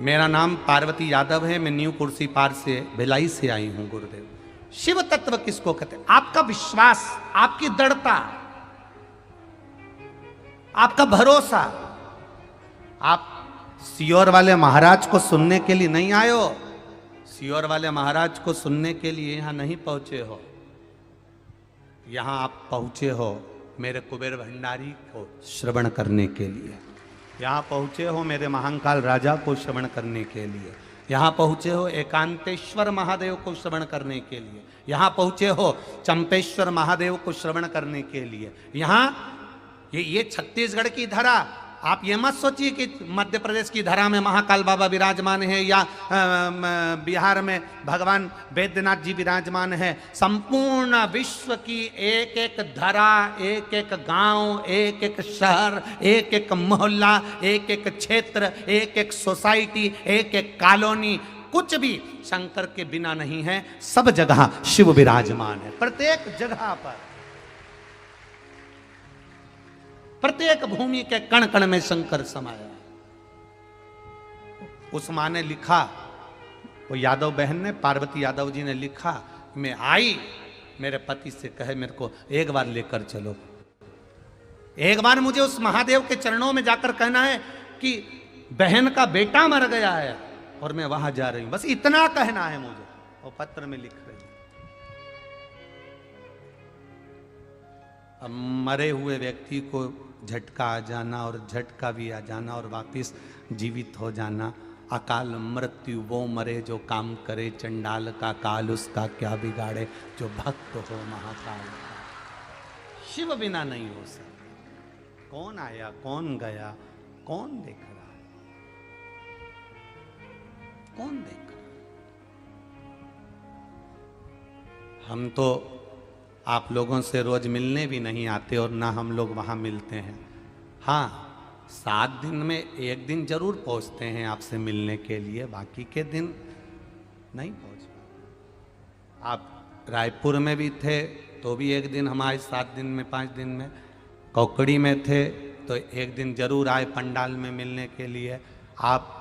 मेरा नाम पार्वती यादव है, मैं न्यू कुर्सी पार से भिलाई से आई हूं। गुरुदेव, शिव तत्व किसको कहते हैं? आपका विश्वास, आपकी दृढ़ता, आपका भरोसा। आप सीहोर वाले महाराज को सुनने के लिए नहीं आए हो, सीहोर वाले महाराज को सुनने के लिए यहां नहीं पहुंचे हो, यहां आप पहुंचे हो मेरे कुबेर भंडारी को श्रवण करने के लिए। यहाँ पहुँचे हो मेरे महाकाल राजा को श्रवण करने के लिए। यहाँ पहुँचे हो एकांतेश्वर महादेव को श्रवण करने के लिए। यहाँ पहुँचे हो चंपेश्वर महादेव को श्रवण करने के लिए। यहाँ ये छत्तीसगढ़ की धरा, आप ये मत सोचिए कि मध्य प्रदेश की धरा में महाकाल बाबा विराजमान है या बिहार में भगवान बैद्यनाथ जी विराजमान है। संपूर्ण विश्व की एक एक धरा, एक एक गांव, एक एक शहर, एक एक मोहल्ला, एक एक क्षेत्र, एक एक सोसाइटी, एक एक कॉलोनी, कुछ भी शंकर के बिना नहीं है। सब जगह शिव विराजमान है, प्रत्येक जगह पर, प्रत्येक भूमि के कण कण में शंकर समाया। उस माँ ने लिखा, वो यादव बहन ने, पार्वती यादव जी ने लिखा, मैं आई, मेरे पति से कहे मेरे को एक बार लेकर चलो, एक बार मुझे उस महादेव के चरणों में जाकर कहना है कि बहन का बेटा मर गया है और मैं वहां जा रही हूं, बस इतना कहना है मुझे। वो पत्र में लिख रही, अब मरे हुए व्यक्ति को झटका आ जाना और झटका भी आ जाना और वापिस जीवित हो जाना, अकाल मृत्यु वो मरे जो काम करे, चंडाल का काल उसका क्या बिगाड़े, जो भक्त हो महाकाल का। शिव बिना नहीं हो सकता। कौन आया, कौन गया, कौन देख रहा, कौन देख रहा। हम तो आप लोगों से रोज मिलने भी नहीं आते और ना हम लोग वहाँ मिलते हैं। हाँ, 7 दिन में एक दिन जरूर पहुँचते हैं आपसे मिलने के लिए, बाकी के दिन नहीं पहुँच पाते। आप रायपुर में भी थे तो भी एक दिन हम आए, 7 दिन में, 5 दिन में। कौकड़ी में थे तो एक दिन जरूर आए पंडाल में मिलने के लिए। आप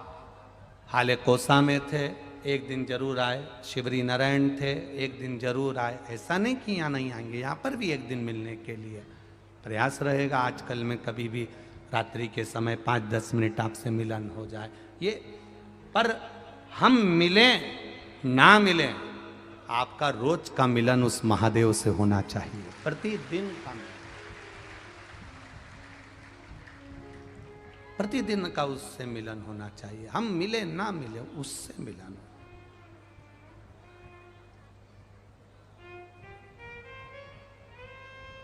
हाले कोसा में थे, एक दिन जरूर आए। शिवरी नारायण थे, एक दिन जरूर आए। ऐसा नहीं कि यहाँ नहीं आएंगे, यहाँ पर भी एक दिन मिलने के लिए प्रयास रहेगा। आजकल में कभी भी रात्रि के समय 5-10 मिनट आपसे मिलन हो जाए, ये पर हम मिलें ना मिलें, आपका रोज का मिलन उस महादेव से होना चाहिए, प्रतिदिन का मिलन, प्रतिदिन का उससे मिलन होना चाहिए। हम मिले ना मिले, उससे मिलन,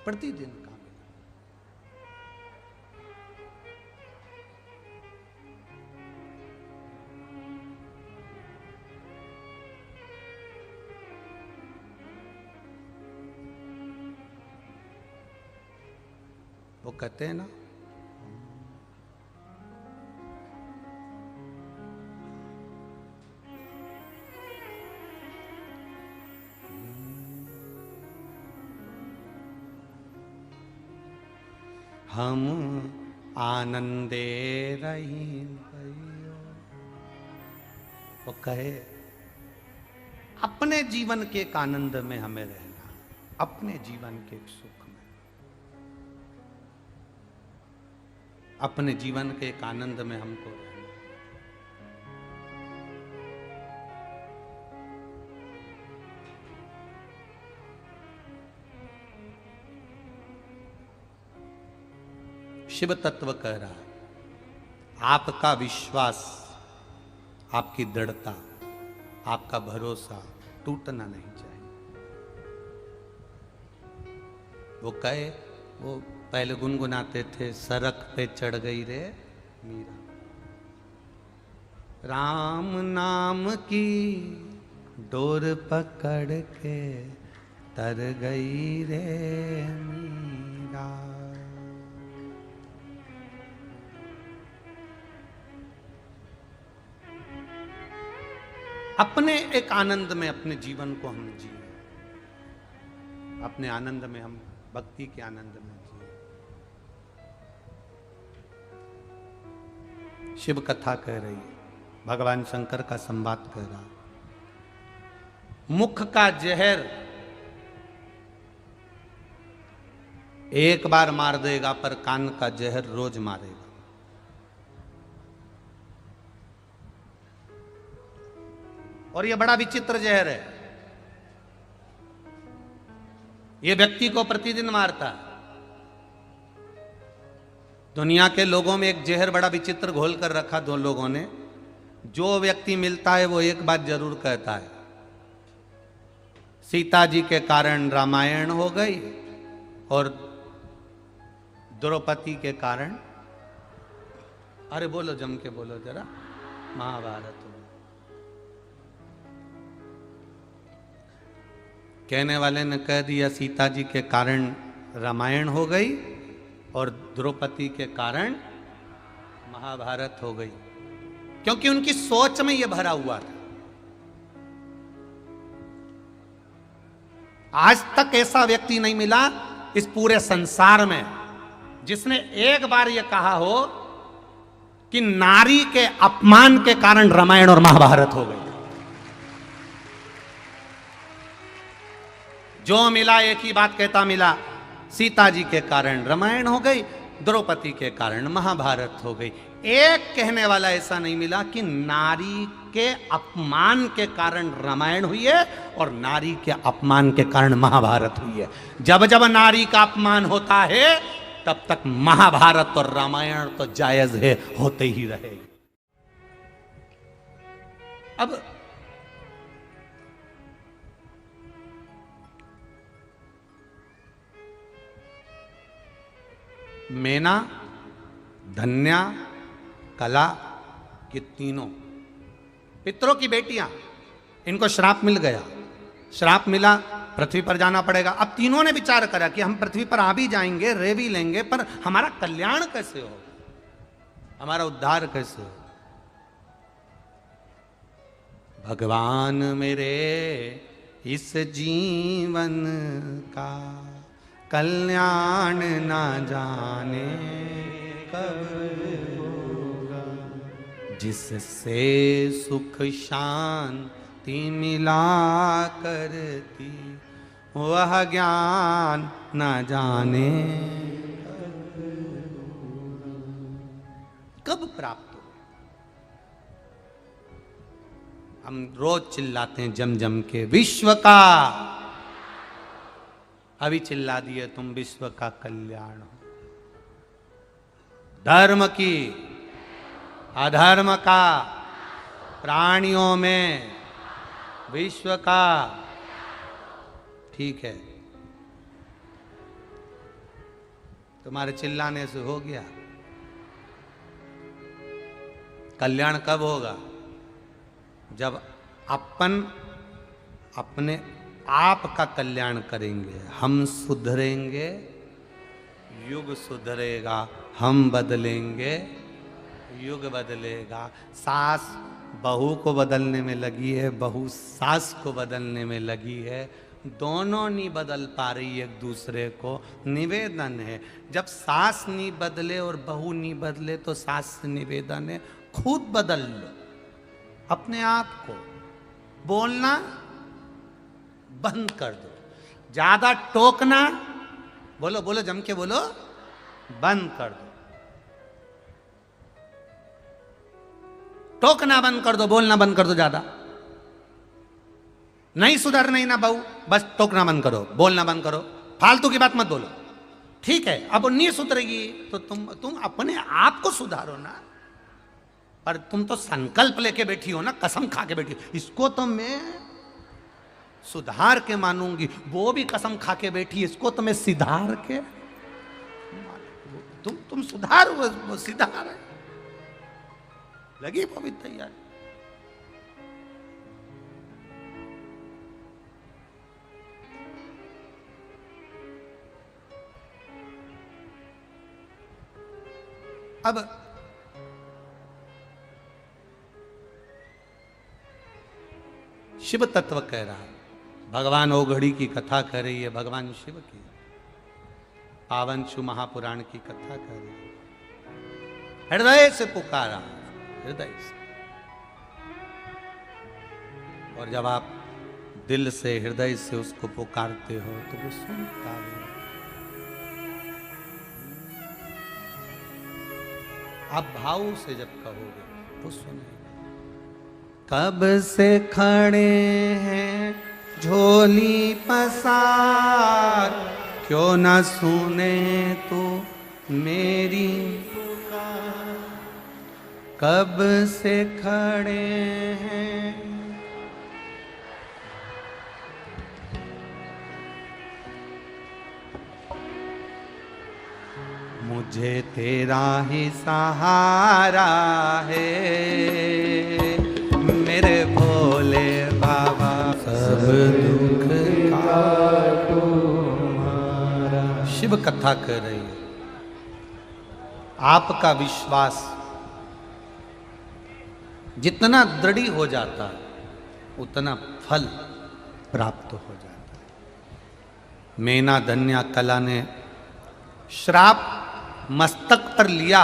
प्रतिदिन का मिलन। वो कहते हैं ना, हम आनंदे रही भयो। वो कहे अपने जीवन के एक आनंद में हमें रहना, अपने जीवन के एक सुख में, अपने जीवन के एक आनंद में हमको रहना। शिव तत्व कह रहा है आपका विश्वास, आपकी दृढ़ता, आपका भरोसा टूटना नहीं चाहिए। वो कहे, वो पहले गुनगुनाते थे, सरक पे चढ़ गई रे मीरा, राम नाम की डोर पकड़ के तर गई रे मीरा। अपने एक आनंद में अपने जीवन को हम जिए, अपने आनंद में हम भक्ति के आनंद में जिए। शिव कथा कह रही है, भगवान शंकर का संवाद कह रहा, मुख का जहर एक बार मार देगा पर कान का जहर रोज मारेगा। और यह बड़ा विचित्र जहर है, यह व्यक्ति को प्रतिदिन मारता है। दुनिया के लोगों में एक जहर बड़ा विचित्र घोल कर रखा दो लोगों ने। जो व्यक्ति मिलता है वो एक बात जरूर कहता है, सीता जी के कारण रामायण हो गई और द्रौपदी के कारण, अरे बोलो जम के बोलो जरा, महाभारत हो। कहने वाले ने कह दिया सीता जी के कारण रामायण हो गई और द्रौपदी के कारण महाभारत हो गई, क्योंकि उनकी सोच में यह भरा हुआ था। आज तक ऐसा व्यक्ति नहीं मिला इस पूरे संसार में जिसने एक बार यह कहा हो कि नारी के अपमान के कारण रामायण और महाभारत हो गई। जो मिला एक ही बात कहता मिला, सीता जी के कारण रामायण हो गई, द्रौपदी के कारण महाभारत हो गई। एक कहने वाला ऐसा नहीं मिला कि नारी के अपमान के कारण रामायण हुई है और नारी के अपमान के कारण महाभारत हुई है। जब जब नारी का अपमान होता है तब तक महाभारत और रामायण तो जायज है, होते ही रहे। अब मेना, धन्या, कला, ये तीनों पितरों की बेटियां, इनको श्राप मिल गया। श्राप मिला, पृथ्वी पर जाना पड़ेगा। अब तीनों ने विचार करा कि हम पृथ्वी पर आ भी जाएंगे, रह भी लेंगे, पर हमारा कल्याण कैसे हो, हमारा उद्धार कैसे हो। भगवान मेरे इस जीवन का कल्याण ना जाने कब होगा, जिससे सुख शांति मिला करती वह ज्ञान ना जाने कब प्राप्त हो। हम रोज चिल्लाते हैं जम जम के, विश्व का, अभी चिल्ला दिए तुम, विश्व का कल्याण हो। धर्म की, अधर्म का, प्राणियों में, विश्व का, ठीक है। तुम्हारे चिल्लाने से हो गया? कल्याण कब होगा? जब अपन अपने आप का कल्याण करेंगे, हम सुधरेंगे, युग सुधरेगा, हम बदलेंगे, युग बदलेगा। सास बहू को बदलने में लगी है, बहू सास को बदलने में लगी है, दोनों नहीं बदल पा रही एक दूसरे को। निवेदन है, जब सास नहीं बदले और बहू नहीं बदले तो सास से निवेदन है, खुद बदल लो अपने आप को। बोलना बंद कर दो, ज्यादा टोकना, बोलो बोलो जम के बोलो, बंद कर दो। टोकना बंद कर दो, बोलना बंद कर दो। ज्यादा नहीं सुधर नहीं ना बहू, बस टोकना बंद करो, बोलना बंद करो, फालतू की बात मत बोलो। ठीक है, अब नहीं सुधरेगी तो तुम अपने आप को सुधारो ना। पर तुम तो संकल्प लेके बैठी हो ना, कसम खा के बैठी हो, इसको तो मैं सुधार के मानूंगी, वो भी कसम खा के बैठी, इसको तो मैं सिधार के। तुम सुधार, वो सिधार है, लगी वो भी तैयार। अब शिव तत्व कह रहा है, भगवान ओघड़ी की कथा कह रही है, भगवान शिव की पावन शिव महापुराण की कथा कह रही है। हृदय से पुकारा, हृदय से। और जब आप दिल से हृदय से उसको पुकारते हो तो वो सुनता है। आप भाव से जब कहोगे वो सुनेगा। कब से खड़े हैं झोली पसार, क्यों ना सुने तो मेरी पुकार। कब से खड़े हैं, मुझे तेरा ही सहारा है, मेरे भोले बाबा सब दुख का तुम्हारा। शिव कथा कर रही है। आपका विश्वास जितना दृढ़ हो जाता है उतना फल प्राप्त हो जाता है। मेना धन्या कला ने श्राप मस्तक पर लिया,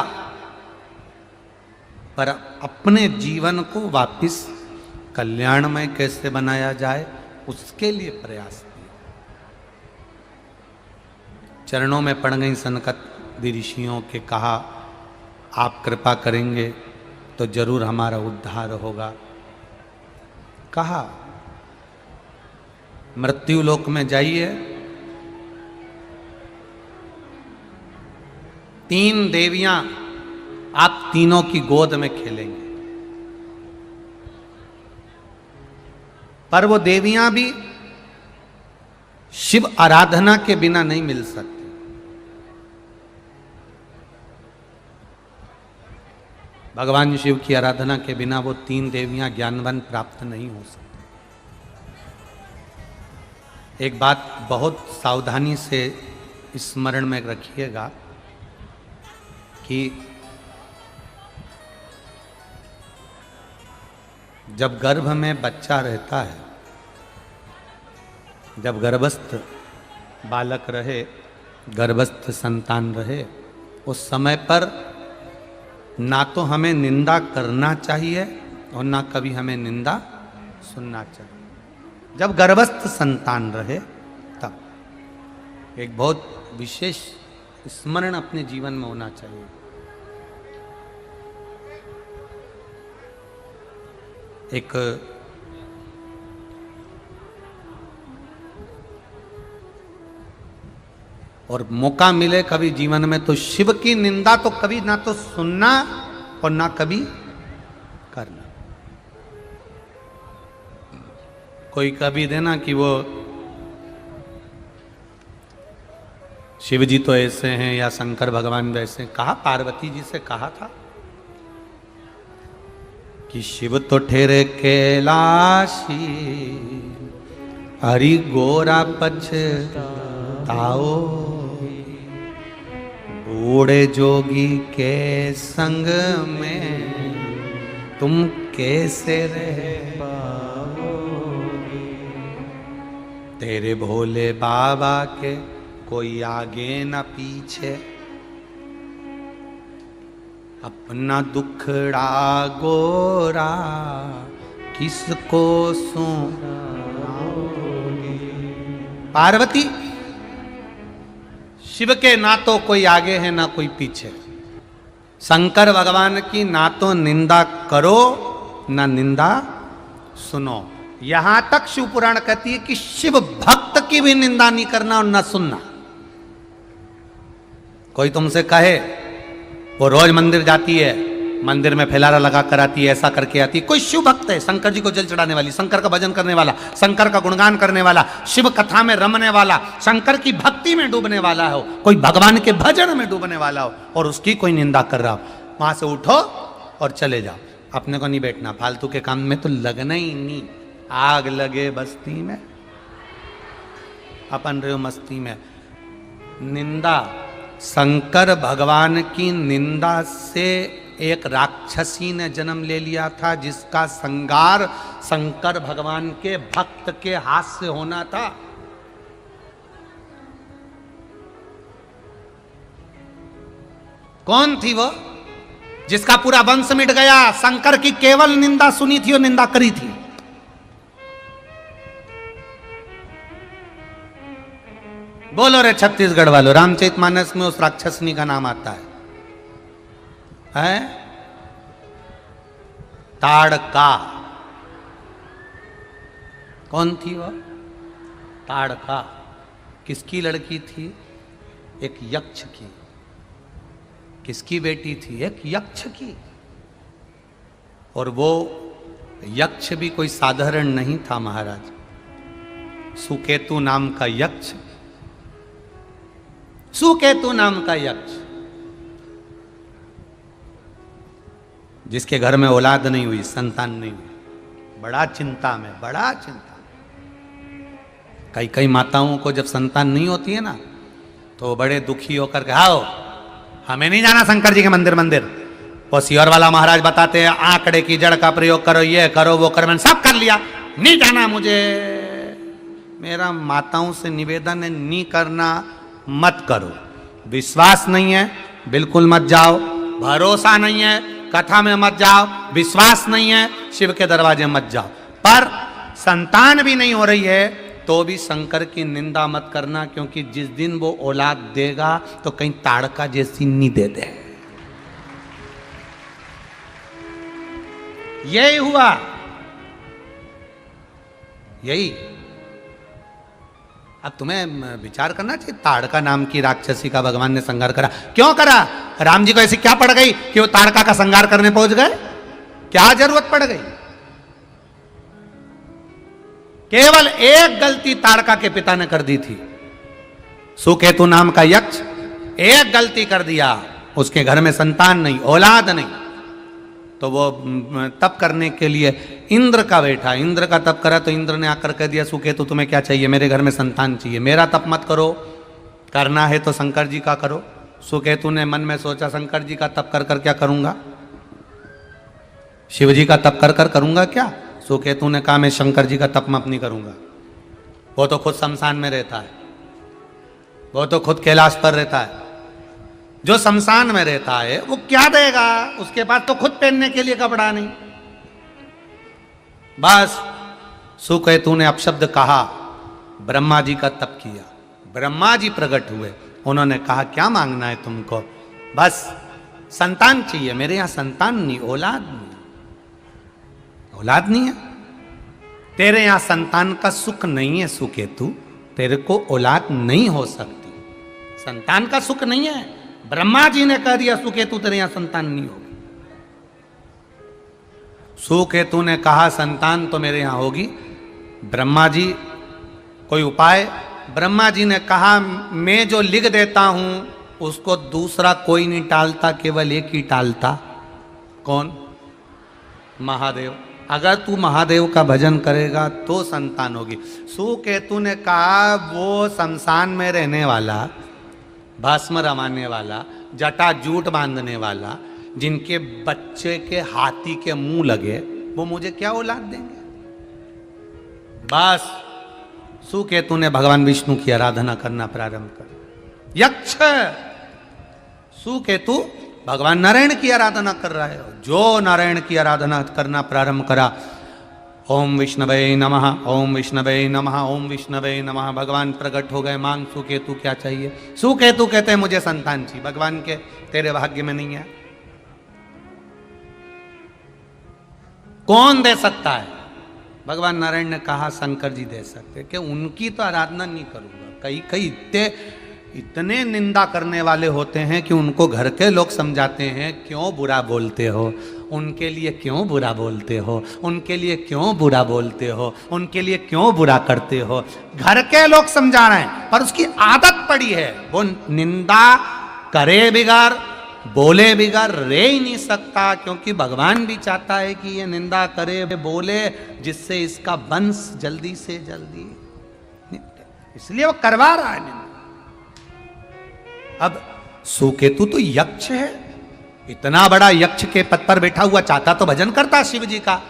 पर अपने जीवन को वापिस कल्याणमय कैसे बनाया जाए उसके लिए प्रयास किया। चरणों में पड़ गई सनकादि ऋषियों के, कहा आप कृपा करेंगे तो जरूर हमारा उद्धार होगा। कहा मृत्यु लोक में जाइए, 3 देवियां आप तीनों की गोद में खेलेंगे। पर वो देवियां भी शिव आराधना के बिना नहीं मिल सकती। भगवान शिव की आराधना के बिना वो 3 देवियां ज्ञानवान प्राप्त नहीं हो सकती। एक बात बहुत सावधानी से स्मरण में रखिएगा कि जब गर्भ में बच्चा रहता है, जब गर्भस्थ बालक रहे, गर्भस्थ संतान रहे, उस समय पर ना तो हमें निंदा करना चाहिए और ना कभी हमें निंदा सुनना चाहिए। जब गर्भस्थ संतान रहे तब एक बहुत विशेष स्मरण अपने जीवन में होना चाहिए। एक और मौका मिले कभी जीवन में तो शिव की निंदा तो कभी ना तो सुनना और ना कभी करना। कोई कभी देना कि वो शिव जी तो ऐसे हैं या शंकर भगवान वैसे। कहा पार्वती जी से कहा था कि शिव तो ठेरे कैलाशी, हरि गोरा पछताओ, बूढ़े जोगी के संग में तुम कैसे रह पाओगे। तेरे भोले बाबा के कोई आगे न पीछे, अपना दुखड़ा गोरा किसको सुनाओगे। पार्वती, शिव के ना तो कोई आगे है ना कोई पीछे। शंकर भगवान की ना तो निंदा करो ना निंदा सुनो। यहां तक शिव पुराण कहती है कि शिव भक्त की भी निंदा नहीं करना और ना सुनना। कोई तुमसे कहे वो रोज मंदिर जाती है, मंदिर में फैलारा लगा कर आती है, ऐसा करके आती है, कोई शिव भक्त है, शंकर जी को जल चढ़ाने वाली, शंकर का भजन करने वाला, शंकर का गुणगान करने वाला, शिव कथा में रमने वाला, शंकर की भक्ति में डूबने वाला हो, कोई भगवान के भजन में डूबने वाला हो और उसकी कोई निंदा कर रहा हो, वहां से उठो और चले जाओ। अपने को नहीं बैठना, फालतू के काम में तो लगना ही नहीं। आग लगे बस्ती में, अपन रहे मस्ती में। निंदा, शंकर भगवान की निंदा से एक राक्षसी ने जन्म ले लिया था, जिसका संगार शंकर भगवान के भक्त के हाथ से होना था। कौन थी वो, जिसका पूरा वंश मिट गया? शंकर की केवल निंदा सुनी थी और निंदा करी थी। बोलो रे छत्तीसगढ़ वालों, रामचरितमानस में उस राक्षसनी का नाम आता है ताड़का। कौन थी वो ताड़का? किसकी लड़की थी? एक यक्ष की। किसकी बेटी थी? एक यक्ष की। और वो यक्ष भी कोई साधारण नहीं था महाराज। सुकेतु नाम का यक्ष, सुकेतु नाम का यक्ष, जिसके घर में औलाद नहीं हुई, संतान नहीं हुई, बड़ा चिंता में, बड़ा चिंता। कई कई माताओं को जब संतान नहीं होती है ना, तो बड़े दुखी होकर के, आओ हमें नहीं जाना शंकर जी के मंदिर। वो सियोर वाला महाराज बताते हैं, आंकड़े की जड़ का प्रयोग करो, ये करो वो करो, मैंने सब कर लिया, नहीं जाना मुझे। मेरा माताओं से निवेदन है, नहीं करना मत करो। विश्वास नहीं है, बिल्कुल मत जाओ। भरोसा नहीं है, कथा में मत जाओ। विश्वास नहीं है, शिव के दरवाजे मत जाओ। पर संतान भी नहीं हो रही है तो भी शंकर की निंदा मत करना, क्योंकि जिस दिन वो औलाद देगा तो कहीं ताड़का जैसी नहीं दे दे। यही हुआ, यही। अब तुम्हें विचार करना चाहिए, ताड़का नाम की राक्षसी का भगवान ने संहार करा। क्यों करा? राम जी को ऐसी क्या पड़ गई कि वो ताड़का का संहार करने पहुंच गए? क्या जरूरत पड़ गई? केवल एक गलती ताड़का के पिता ने कर दी थी। सुकेतु नाम का यक्ष एक गलती कर दिया, उसके घर में संतान नहीं, औलाद नहीं, तो वो तप करने के लिए इंद्र का बैठा, इंद्र का तप करा तो इंद्र ने आकर कह दिया, सुकेतु तुम्हें क्या चाहिए? मेरे घर में संतान चाहिए, मेरा तप मत करो, करना है तो शंकर जी का करो। सुकेतु ने मन में सोचा, शंकर जी का तप कर कर क्या करूंगा, शिव जी का तप कर कर करूंगा क्या? सुकेतु ने कहा, मैं शंकर जी का तप मत नहीं करूंगा। वो तो खुद शमशान में रहता है, वो तो खुद कैलाश पर रहता है। जो शमशान में रहता है वो क्या देगा? उसके पास तो खुद पहनने के लिए कपड़ा नहीं। बस सुकेतु ने अपशब्द कहा, ब्रह्मा जी का तप किया, ब्रह्मा जी प्रकट हुए, उन्होंने कहा, क्या मांगना है तुमको? बस संतान चाहिए, मेरे यहां संतान नहीं, औलाद नहीं, औलाद नहीं है। तेरे यहां संतान का सुख नहीं है सुकेतु, तेरे को औलाद नहीं हो सकती, संतान का सुख नहीं है। ब्रह्मा जी ने कह दिया, सुकेतु तेरे यहां संतान नहीं होगी। सुकेतु ने कहा, संतान तो मेरे यहां होगी, ब्रह्मा जी कोई उपाय? ब्रह्मा जी ने कहा, मैं जो लिख देता हूं उसको दूसरा कोई नहीं टालता, केवल एक ही टालता। कौन? महादेव। अगर तू महादेव का भजन करेगा तो संतान होगी। सुकेतु ने कहा, वो शमशान में रहने वाला, भस्म रमाने वाला, जटा जूट बांधने वाला, जिनके बच्चे के हाथी के मुंह लगे, वो मुझे क्या औलाद देंगे? बस सुकेतु ने भगवान विष्णु की आराधना करना प्रारंभ कर। यक्ष सुकेतु भगवान नारायण की आराधना कर रहा है। जो नारायण की आराधना करना प्रारंभ करा, ओम विष्णवे नमः, ओम विष्णवे नमः, ओम विष्णवे नमः, भगवान प्रकट हो गए। मांग सुकेतु क्या चाहिए? सुकेतु कहते हैं मुझे संतान चाहिए। भगवान के तेरे भाग्य में नहीं है। कौन दे सकता है? भगवान नारायण ने कहा शंकर जी दे सकते, कि उनकी तो आराधना नहीं करूंगा। कई कई इतने निंदा करने वाले होते हैं कि उनको घर के लोग समझाते हैं, क्यों बुरा बोलते हो, उनके लिए क्यों बुरा बोलते हो, उनके लिए क्यों बुरा बोलते हो, उनके लिए क्यों बुरा करते हो। घर के लोग समझा रहे हैं, पर उसकी आदत पड़ी है। वो निंदा करे बिगाड़, बोले बिगाड़ रह ही नहीं सकता, क्योंकि भगवान भी चाहता है कि ये निंदा करे बोले, जिससे इसका वंश जल्दी से जल्दी निपटे, इसलिए वो करवा रहा है निंदा। अब सुकेतु तो यक्ष है, इतना बड़ा यक्ष के पद पर बैठा हुआ, चाहता तो भजन करता शिव जी का।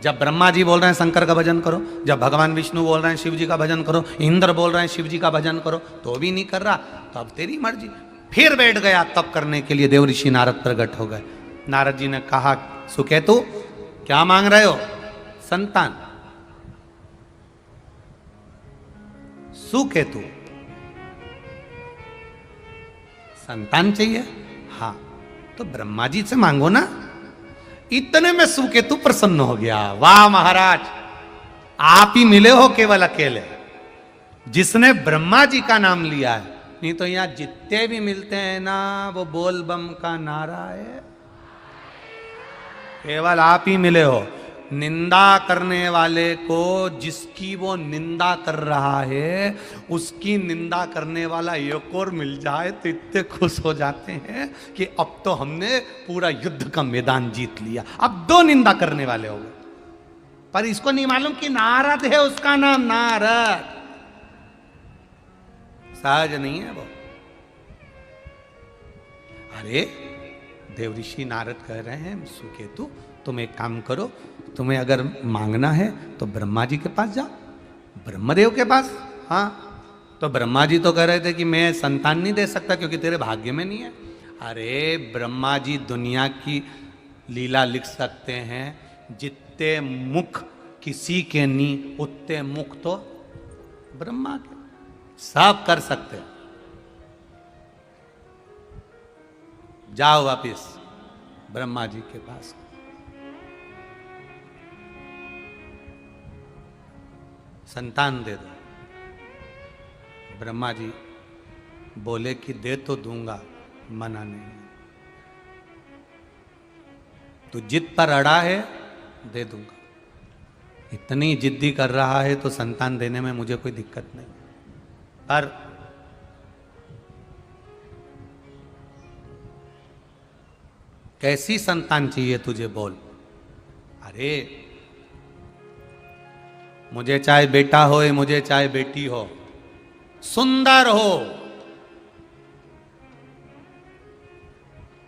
जब ब्रह्मा जी बोल रहे हैं शंकर का भजन करो, जब भगवान विष्णु बोल रहे हैं शिव जी का भजन करो, इंद्र बोल रहे हैं शिव जी का भजन करो, तो भी नहीं कर रहा। तो अब तेरी मर्जी। फिर बैठ गया तप करने के लिए। देव ऋषि नारद प्रकट हो गए। नारद जी ने कहा, सुकेतु क्या मांग रहे हो? संतान। सुकेतु संतान चाहिए? हाँ, तो ब्रह्मा जी से मांगो ना। इतने में सुकेतु प्रसन्न हो गया। वाह महाराज, आप ही मिले हो केवल अकेले, जिसने ब्रह्मा जी का नाम लिया है। नहीं तो यहां जितने भी मिलते हैं ना, वो बोल बम का नारा है। केवल आप ही मिले हो। निंदा करने वाले को, जिसकी वो निंदा कर रहा है, उसकी निंदा करने वाला एक और मिल जाए तो इतने खुश हो जाते हैं कि अब तो हमने पूरा युद्ध का मैदान जीत लिया। अब दो निंदा करने वाले हो गए। पर इसको नहीं मालूम कि नारद है उसका नाम, नारद। सहज नहीं है वो। अरे देव ऋषि नारद कह रहे हैं, सुकेतु तुम एक काम करो, तुम्हें अगर मांगना है तो ब्रह्मा जी के पास जाओ, ब्रह्मदेव के पास। हाँ, तो ब्रह्मा जी तो कह रहे थे कि मैं संतान नहीं दे सकता क्योंकि तेरे भाग्य में नहीं है। अरे ब्रह्मा जी दुनिया की लीला लिख सकते हैं। जितने मुख किसी के नहीं, उतने मुख तो ब्रह्मा के, सब कर सकते। जाओ वापिस ब्रह्मा जी के पास। संतान दे दो। ब्रह्मा जी बोले कि दे तो दूंगा, मना नहीं। तो जिद पर अड़ा है, दे दूंगा। इतनी जिद्दी कर रहा है तो संतान देने में मुझे कोई दिक्कत नहीं। पर कैसी संतान चाहिए तुझे बोल। अरे मुझे चाहे बेटा हो, मुझे चाहे बेटी हो, सुंदर हो,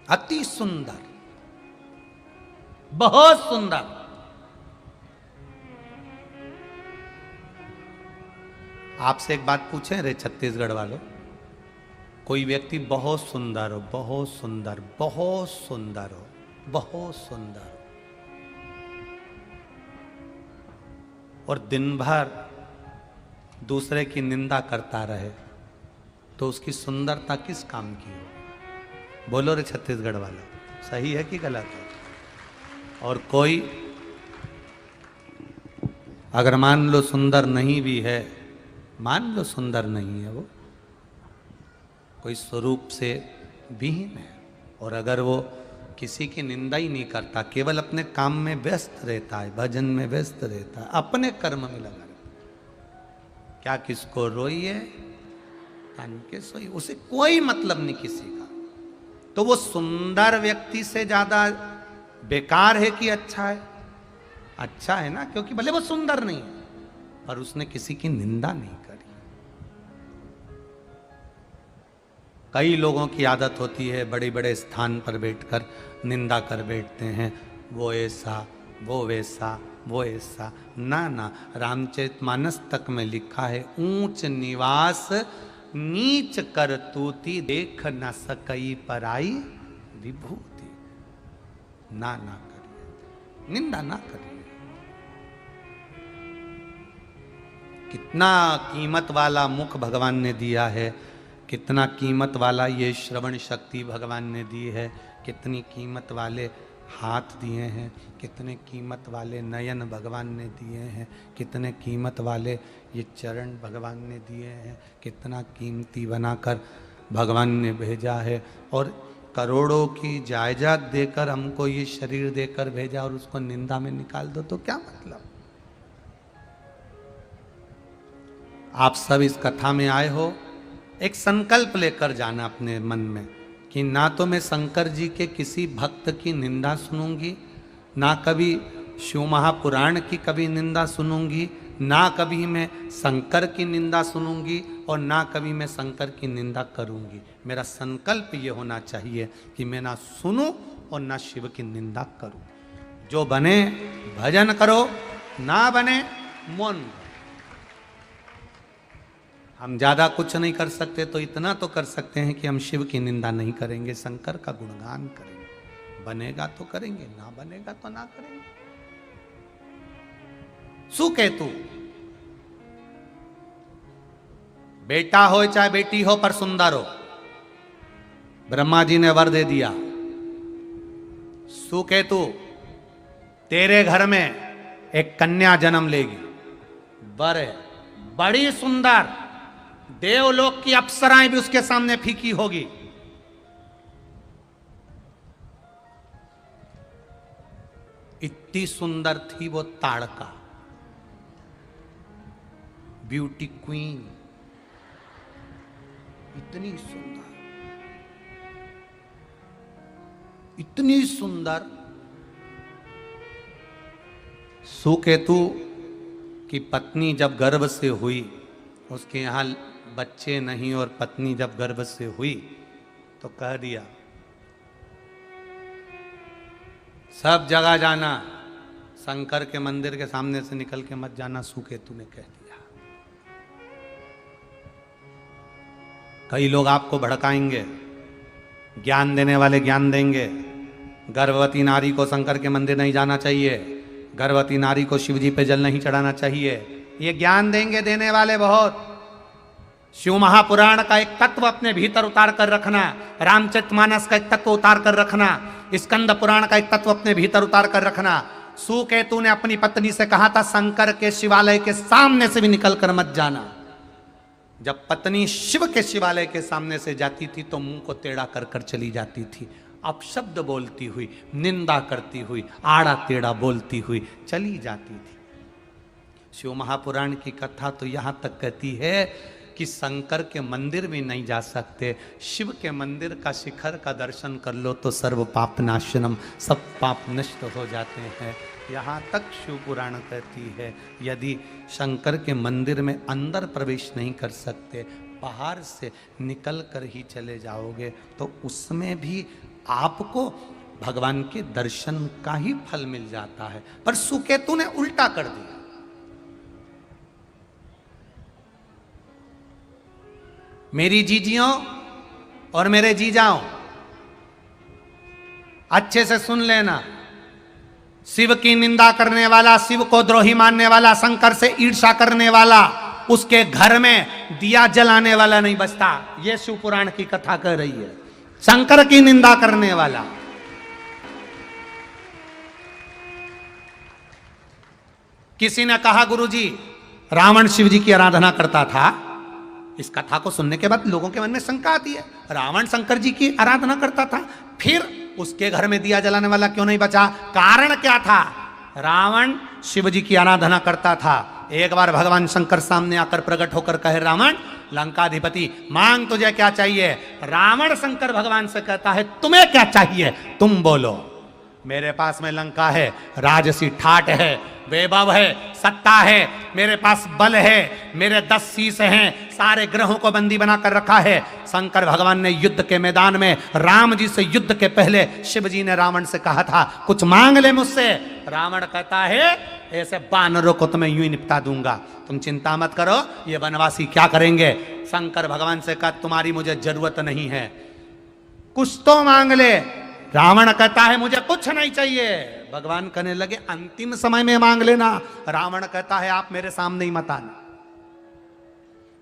अति सुंदर, बहुत सुंदर। आपसे एक बात पूछें रे छत्तीसगढ़ वालों, कोई व्यक्ति बहुत सुंदर हो, बहुत सुंदर, बहुत सुंदर हो, बहुत सुंदर हो, और दिन भर दूसरे की निंदा करता रहे, तो उसकी सुंदरता किस काम की हो? बोलो रे छत्तीसगढ़ वाला, सही है कि गलत है? और कोई अगर मान लो सुंदर नहीं भी है, मान लो सुंदर नहीं है, वो कोई स्वरूप से विहीन है, और अगर वो किसी की निंदा ही नहीं करता, केवल अपने काम में व्यस्त रहता है, भजन में व्यस्त रहता है, अपने कर्म में लगा रहता है, क्या किसको रोइए तान के सोई, उसे कोई मतलब नहीं किसी का, तो वो सुंदर व्यक्ति से ज्यादा बेकार है कि अच्छा है? अच्छा है ना, क्योंकि भले वो सुंदर नहीं है पर उसने किसी की निंदा नहीं करी। कई लोगों की आदत होती है बड़े बड़े स्थान पर बैठकर निंदा कर बैठते हैं, वो ऐसा, वो वैसा वो ऐसा। ना ना, रामचरितमानस तक में लिखा है, ऊंच निवास नीच कर तूती, देख न सकई पराई विभूति। ना करिए, निंदा ना करिए। कितना कीमत वाला मुख भगवान ने दिया है, कितना कीमत वाला ये श्रवण शक्ति भगवान ने दी है, कितनी कीमत वाले हाथ दिए हैं, कितने कीमत वाले नयन भगवान ने दिए हैं, कितने कीमत वाले ये चरण भगवान ने दिए हैं, कितना कीमती बनाकर भगवान ने भेजा है। और करोड़ों की जायदाद देकर हमको ये शरीर देकर भेजा और उसको निंदा में निकाल दो तो क्या मतलब। आप सब इस कथा में आए हो, एक संकल्प लेकर जाना अपने मन में कि ना तो मैं शंकर जी के किसी भक्त की निंदा सुनूंगी, ना कभी शिव महापुराण की कभी निंदा सुनूंगी, ना कभी मैं शंकर की निंदा सुनूंगी और ना कभी मैं शंकर की निंदा करूंगी। मेरा संकल्प ये होना चाहिए कि मैं ना सुनूं और ना शिव की निंदा करूं। जो बने भजन करो, ना बने मौन रहो। हम ज़्यादा कुछ नहीं कर सकते तो इतना तो कर सकते हैं कि हम शिव की निंदा नहीं करेंगे, शंकर का गुणगान करेंगे। बनेगा तो करेंगे, ना बनेगा तो ना करेंगे। सुकेतु बेटा हो चाहे बेटी हो पर सुंदर हो, ब्रह्मा जी ने वर दे दिया। सुकेतु तेरे घर में एक कन्या जन्म लेगी, वर है, बड़ी सुंदर, देवलोक की अप्सराएं भी उसके सामने फीकी होगी। इतनी सुंदर थी वो ताड़का, ब्यूटी क्वीन, इतनी सुंदर, इतनी सुंदर। सुकेतु की पत्नी जब गर्भ से हुई, उसके यहां बच्चे नहीं, और पत्नी जब गर्भ से हुई तो कह दिया सब जगह जाना, शंकर के मंदिर के सामने से निकल के मत जाना। सुकेतु ने कह दिया। कई लोग आपको भड़काएंगे, ज्ञान देने वाले ज्ञान देंगे। गर्भवती नारी को शंकर के मंदिर नहीं जाना चाहिए, गर्भवती नारी को शिवजी पे जल नहीं चढ़ाना चाहिए। ये ज्ञान देंगे देने वाले बहुत। शिव महापुराण का एक तत्व अपने भीतर उतार कर रखना, रामचरितमानस का एक तत्व उतार कर रखना, स्कंद पुराण का एक तत्व अपने भीतर उतार कर रखना। सुकेतु ने अपनी पत्नी से कहा था शंकर के शिवालय के सामने से भी निकल कर मत जाना। जब पत्नी शिव के शिवालय के सामने से जाती थी तो मुंह को टेढ़ा कर कर चली जाती थी, अपशब्द बोलती हुई, निंदा करती हुई, आड़ा टेढ़ा बोलती हुई चली जाती थी। शिव महापुराण की कथा तो यहां तक कहती है कि शंकर के मंदिर भी नहीं जा सकते, शिव के मंदिर का शिखर का दर्शन कर लो तो सर्व पाप नाशनम, सब पाप नष्ट हो जाते हैं। यहाँ तक शिव पुराण कहती है यदि शंकर के मंदिर में अंदर प्रवेश नहीं कर सकते, बाहर से निकल कर ही चले जाओगे तो उसमें भी आपको भगवान के दर्शन का ही फल मिल जाता है। पर सुकेतु ने उल्टा कर दिया। मेरी जीजियों और मेरे जीजाओं, अच्छे से सुन लेना, शिव की निंदा करने वाला, शिव को द्रोही मानने वाला, शंकर से ईर्ष्या करने वाला, उसके घर में दिया जलाने वाला नहीं बचता। यह शिव पुराण की कथा कह रही है। शंकर की निंदा करने वाला, किसी ने कहा गुरुजी रावण शिव जी की आराधना करता था। इस कथा को सुनने के बाद लोगों के मन में शंका आती है, रावण शंकर जी की आराधना करता था, फिर उसके घर में दिया जलाने वाला क्यों नहीं बचा? कारण क्या था? रावण शिव जी की आराधना करता था। एक बार भगवान शंकर सामने आकर प्रकट होकर कहे, रावण लंकाधिपति मांग तुझे क्या चाहिए? रावण शंकर भगवान से कहता है, तुम्हें क्या चाहिए? तुम बोलो। मेरे पास में लंका है, राजसी ठाट है, वैभव है, सत्ता है, मेरे पास बल है, मेरे 10 शीश हैं, सारे ग्रहों को बंदी बनाकर रखा है। शंकर भगवान ने युद्ध के मैदान में राम जी से युद्ध के पहले शिव जी ने रावण से कहा था कुछ मांग ले मुझसे। रावण कहता है ऐसे बानरों को तो मैं यूं ही निपटा दूंगा, तुम चिंता मत करो, ये वनवासी क्या करेंगे। शंकर भगवान से कहा तुम्हारी मुझे जरूरत नहीं है, कुछ तो मांग ले। रावण कहता है मुझे कुछ नहीं चाहिए। भगवान कहने लगे अंतिम समय में मांग लेना। रावण कहता है आप मेरे सामने ही मत आना।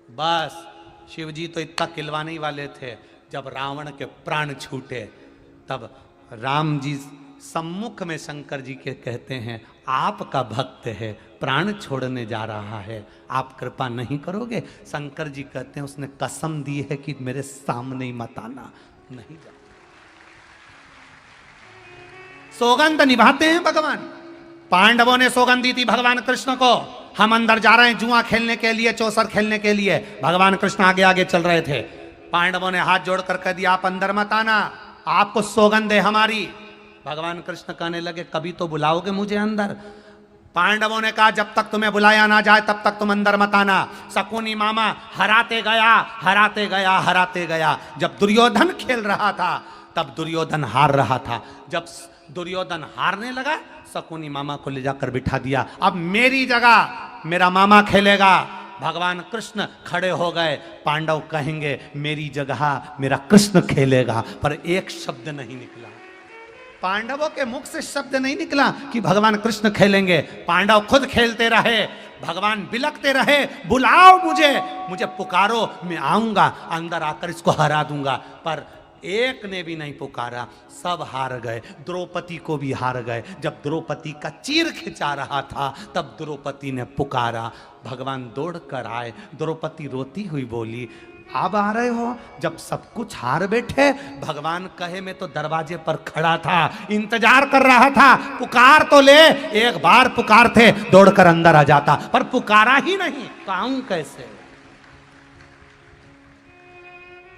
बस शिव जी तो इतना किलवाने ही वाले थे, जब रावण के प्राण छूटे तब राम जी सम्मुख में शंकर जी के कहते हैं आपका भक्त है, प्राण छोड़ने जा रहा है, आप कृपा नहीं करोगे। शंकर जी कहते हैं उसने कसम दी है कि मेरे सामने ही मत आना, नहीं जा। सौगंध निभाते हैं भगवान। पांडवों ने सौगंध दी थी भगवान कृष्ण को, हम अंदर जा रहे हैं जुआ खेलने के लिए, चौसर खेलने के लिए। भगवान कृष्ण आगे आगे चल रहे थे। पांडवों ने हाथ जोड़कर कह दिया आप अंदर मत आना, आपको सौगंध है हमारी। भगवान कृष्ण कहने लगे कभी तो बुलाओगे मुझे अंदर। पांडवों ने कहा जब तक तुम्हें बुलाया ना जाए तब तक तुम अंदर मत आना। शकुनी मामा हराते गया, हराते गया, हराते गया। जब दुर्योधन खेल रहा था तब दुर्योधन हार रहा था। जब दुर्योधन हारने लगा शकुनी मामा को ले जाकर बिठा दिया, अब मेरी जगह मेरा मामा खेलेगा। भगवान कृष्ण खड़े हो गए। पांडव कहेंगे मेरी जगह मेरा कृष्ण खेलेगा, पर एक शब्द नहीं निकला। पांडवों के मुख से शब्द नहीं निकला कि भगवान कृष्ण खेलेंगे। पांडव खुद खेलते रहे, भगवान बिलखते रहे बुलाओ मुझे, मुझे पुकारो, मैं आऊंगा, अंदर आकर इसको हरा दूंगा। पर एक ने भी नहीं पुकारा, सब हार गए। द्रौपदी को भी हार गए। जब द्रौपदी का चीर खिंचा रहा था तब द्रौपदी ने पुकारा, भगवान दौड़ कर आए। द्रौपदी रोती हुई बोली अब आ रहे हो, जब सब कुछ हार बैठे। भगवान कहे मैं तो दरवाजे पर खड़ा था, इंतजार कर रहा था, पुकार तो ले। एक बार पुकारते दौड़कर अंदर आ जाता, पर पुकारा ही नहीं, तो आऊं कैसे?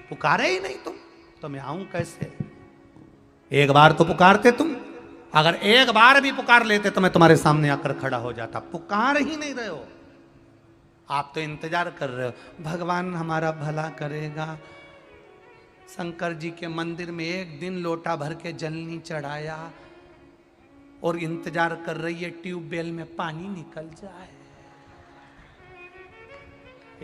पुकारे ही नहीं तुम तो मैं आऊं कैसे? एक बार तो पुकारते तुम, अगर एक बार भी पुकार लेते तो मैं तुम्हारे सामने आकर खड़ा हो जाता। पुकार ही नहीं रहे हो, आप तो इंतजार कर रहे हो भगवान हमारा भला करेगा। शंकर जी के मंदिर में एक दिन लोटा भर के जल नहीं चढ़ाया और इंतजार कर रही है ट्यूबवेल में पानी निकल जाए।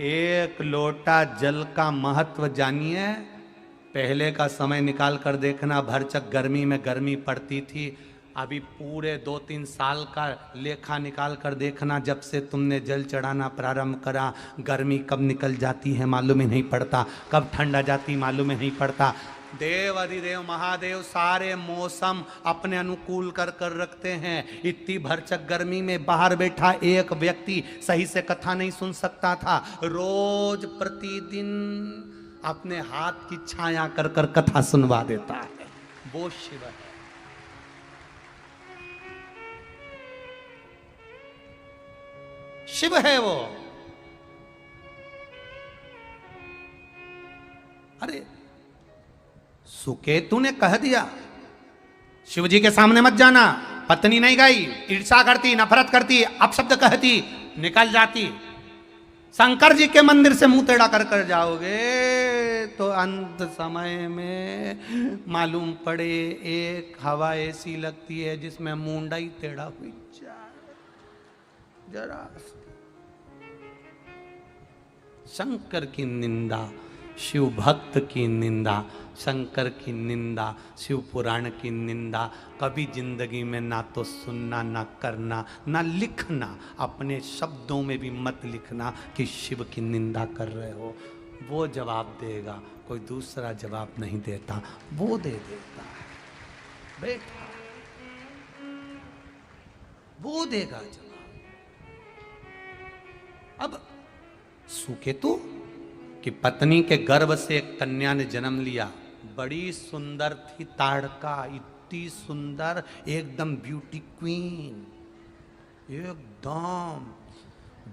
एक लोटा जल का महत्व जानिए। पहले का समय निकाल कर देखना, भरचक गर्मी में गर्मी पड़ती थी। अभी पूरे 2-3 साल का लेखा निकाल कर देखना, जब से तुमने जल चढ़ाना प्रारंभ करा, गर्मी कब निकल जाती है मालूम ही नहीं पड़ता, कब ठंड आ जाती मालूम ही नहीं पड़ता। देव अधिदेव महादेव सारे मौसम अपने अनुकूल कर कर रखते हैं। इतनी भरचक गर्मी में बाहर बैठा एक व्यक्ति सही से कथा नहीं सुन सकता था, रोज प्रतिदिन अपने हाथ की छाया कर कर कथा सुनवा देता है। वो शिव है। शिव है वो। अरे सुकेतु ने कह दिया शिव जी के सामने मत जाना, पत्नी नहीं गई, ईर्षा करती, नफरत करती, अपशब्द कहती, निकल जाती। शंकर जी के मंदिर से मुंह टेढ़ा कर कर जाओगे तो अंत समय में मालूम पड़े एक हवा ऐसी लगती है जिसमें मुंडा ही टेढ़ा हुई जाए। जरा शंकर की निंदा, शिव भक्त की निंदा, शंकर की निंदा, शिव पुराण की निंदा कभी जिंदगी में ना तो सुनना, ना करना, ना लिखना। अपने शब्दों में भी मत लिखना कि शिव की निंदा कर रहे हो। वो जवाब देगा, कोई दूसरा जवाब नहीं देता, वो दे देता है बेटा, वो देगा जवाब। अब सुकेतु कि पत्नी के गर्भ से एक कन्या ने जन्म लिया, बड़ी सुंदर थी, ताड़का, इतनी सुंदर, एकदम ब्यूटी क्वीन, एकदम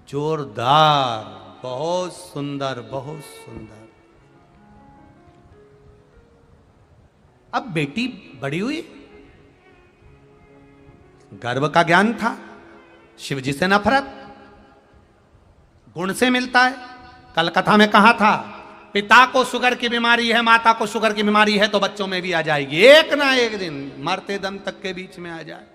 जोरदार, बहुत सुंदर, बहुत सुंदर। अब बेटी बड़ी हुई, गर्भ का ज्ञान था, शिव जी से नफरत गुण से मिलता है। कल कथा में कहा था, पिता को शुगर की बीमारी है, माता को शुगर की बीमारी है, तो बच्चों में भी आ जाएगी, एक ना एक दिन मरते दम तक के बीच में आ जाए।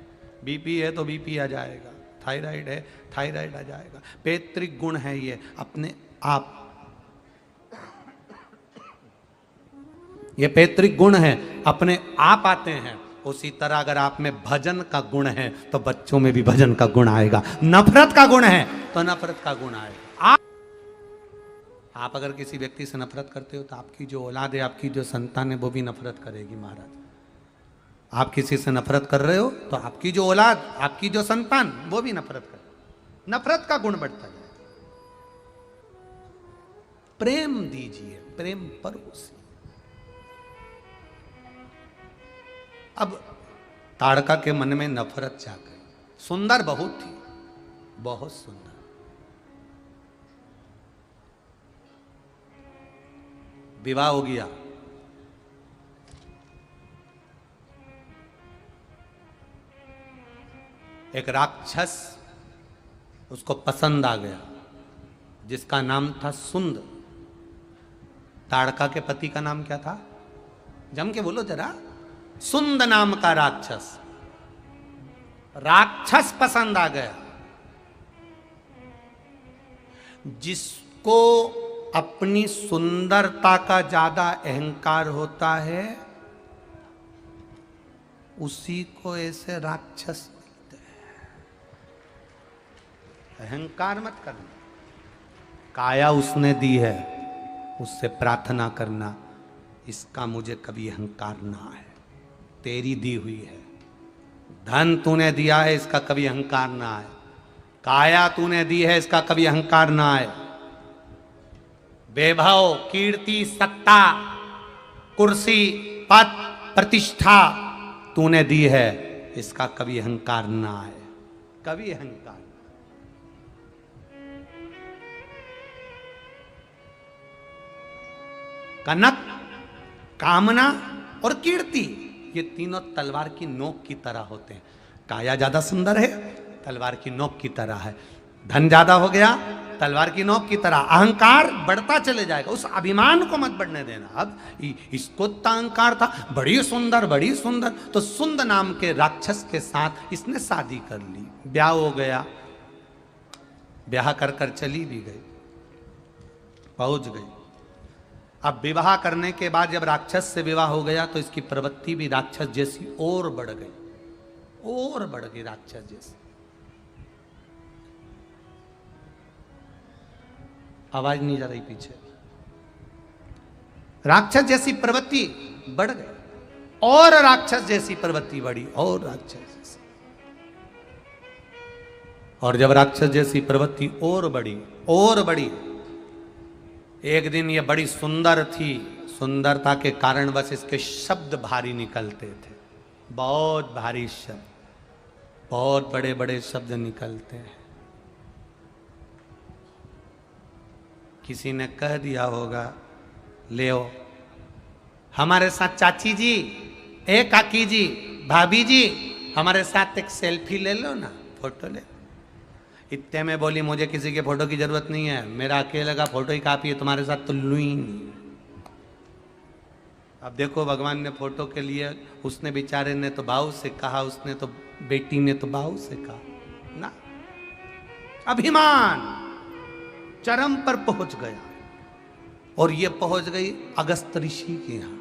बीपी है तो बीपी आ जाएगा, थायराइड है थायराइड आ जाएगा। पैतृक गुण है ये, अपने आप ये पैतृक गुण है, अपने आप आते हैं। उसी तरह अगर आप में भजन का गुण है तो बच्चों में भी भजन का गुण आएगा। नफरत का गुण है तो नफरत का गुण आएगा। आप अगर किसी व्यक्ति से नफरत करते हो तो आपकी जो औलाद है, आपकी जो संतान है, वो भी नफरत करेगी महाराज। आप किसी से नफरत कर रहे हो तो आपकी जो औलाद, आपकी जो संतान, वो भी नफरत करे। नफरत का गुण बढ़ता है। प्रेम दीजिए, प्रेम परोसिए। अब ताड़का के मन में नफरत जाग गई। सुंदर बहुत थी, बहुत सुंदर। विवाह हो गया। एक राक्षस उसको पसंद आ गया, जिसका नाम था सुंद। ताड़का के पति का नाम क्या था? जम के बोलो जरा। सुंद नाम का राक्षस। राक्षस पसंद आ गया। जिसको अपनी सुंदरता का ज्यादा अहंकार होता है, उसी को ऐसे राक्षस मिलते हैं। अहंकार मत करना। काया उसने दी है, उससे प्रार्थना करना, इसका मुझे कभी अहंकार ना है। तेरी दी हुई है। धन तूने दिया है, इसका कभी अहंकार ना आए। काया तूने दी है, इसका कभी अहंकार ना आए। वैभव, कीर्ति, सत्ता, कुर्सी, पद, प्रतिष्ठा तूने दी है, इसका कभी अहंकार ना आए। कभी अहंकार। कनक, कामना और कीर्ति, ये तीनों तलवार की नोक की तरह होते हैं। काया ज्यादा सुंदर है, तलवार की नोक की तरह है। धन ज्यादा हो गया, तलवार की नोक की तरह। अहंकार बढ़ता चले जाएगा, उस अभिमान को मत बढ़ने देना। अब इसको अहंकार था, बड़ी सुंदर बड़ी सुंदर, तो सुंद नाम के राक्षस के साथ इसने शादी कर ली। ब्याह हो गया। ब्याह कर कर चली भी गई, पहुंच गई। अब विवाह करने के बाद जब राक्षस से विवाह हो गया तो इसकी प्रवृत्ति भी राक्षस जैसी और बढ़ गई, और बढ़ गई राक्षस जैसी। आवाज नहीं जा रही पीछे। राक्षस जैसी प्रवृत्ति बढ़ गई, और राक्षस जैसी प्रवृत्ति बढ़ी, और राक्षस जैसी। और जब राक्षस जैसी प्रवृत्ति और बढ़ी और बढ़ी, एक दिन ये बड़ी सुंदर थी। सुंदरता के कारण बस इसके शब्द भारी निकलते थे, बहुत भारी शब्द, बहुत बड़े बड़े शब्द निकलते हैं। किसी ने कह दिया होगा, ले आओ हमारे साथ चाची जी, ए काकी जी, भाभी जी, हमारे साथ एक सेल्फी ले लो ना, फोटो ले। इतने में बोली, मुझे किसी के फोटो की जरूरत नहीं है, मेरा अकेले का फोटो ही काफी है, तुम्हारे साथ तो लू ही नहीं। अब देखो, भगवान ने फोटो के लिए, उसने बेचारे ने तो भाव से कहा, उसने तो बेटी ने तो भाव से कहा ना। अभिमान चरम पर पहुंच गया, और ये पहुंच गई अगस्त ऋषि के यहां।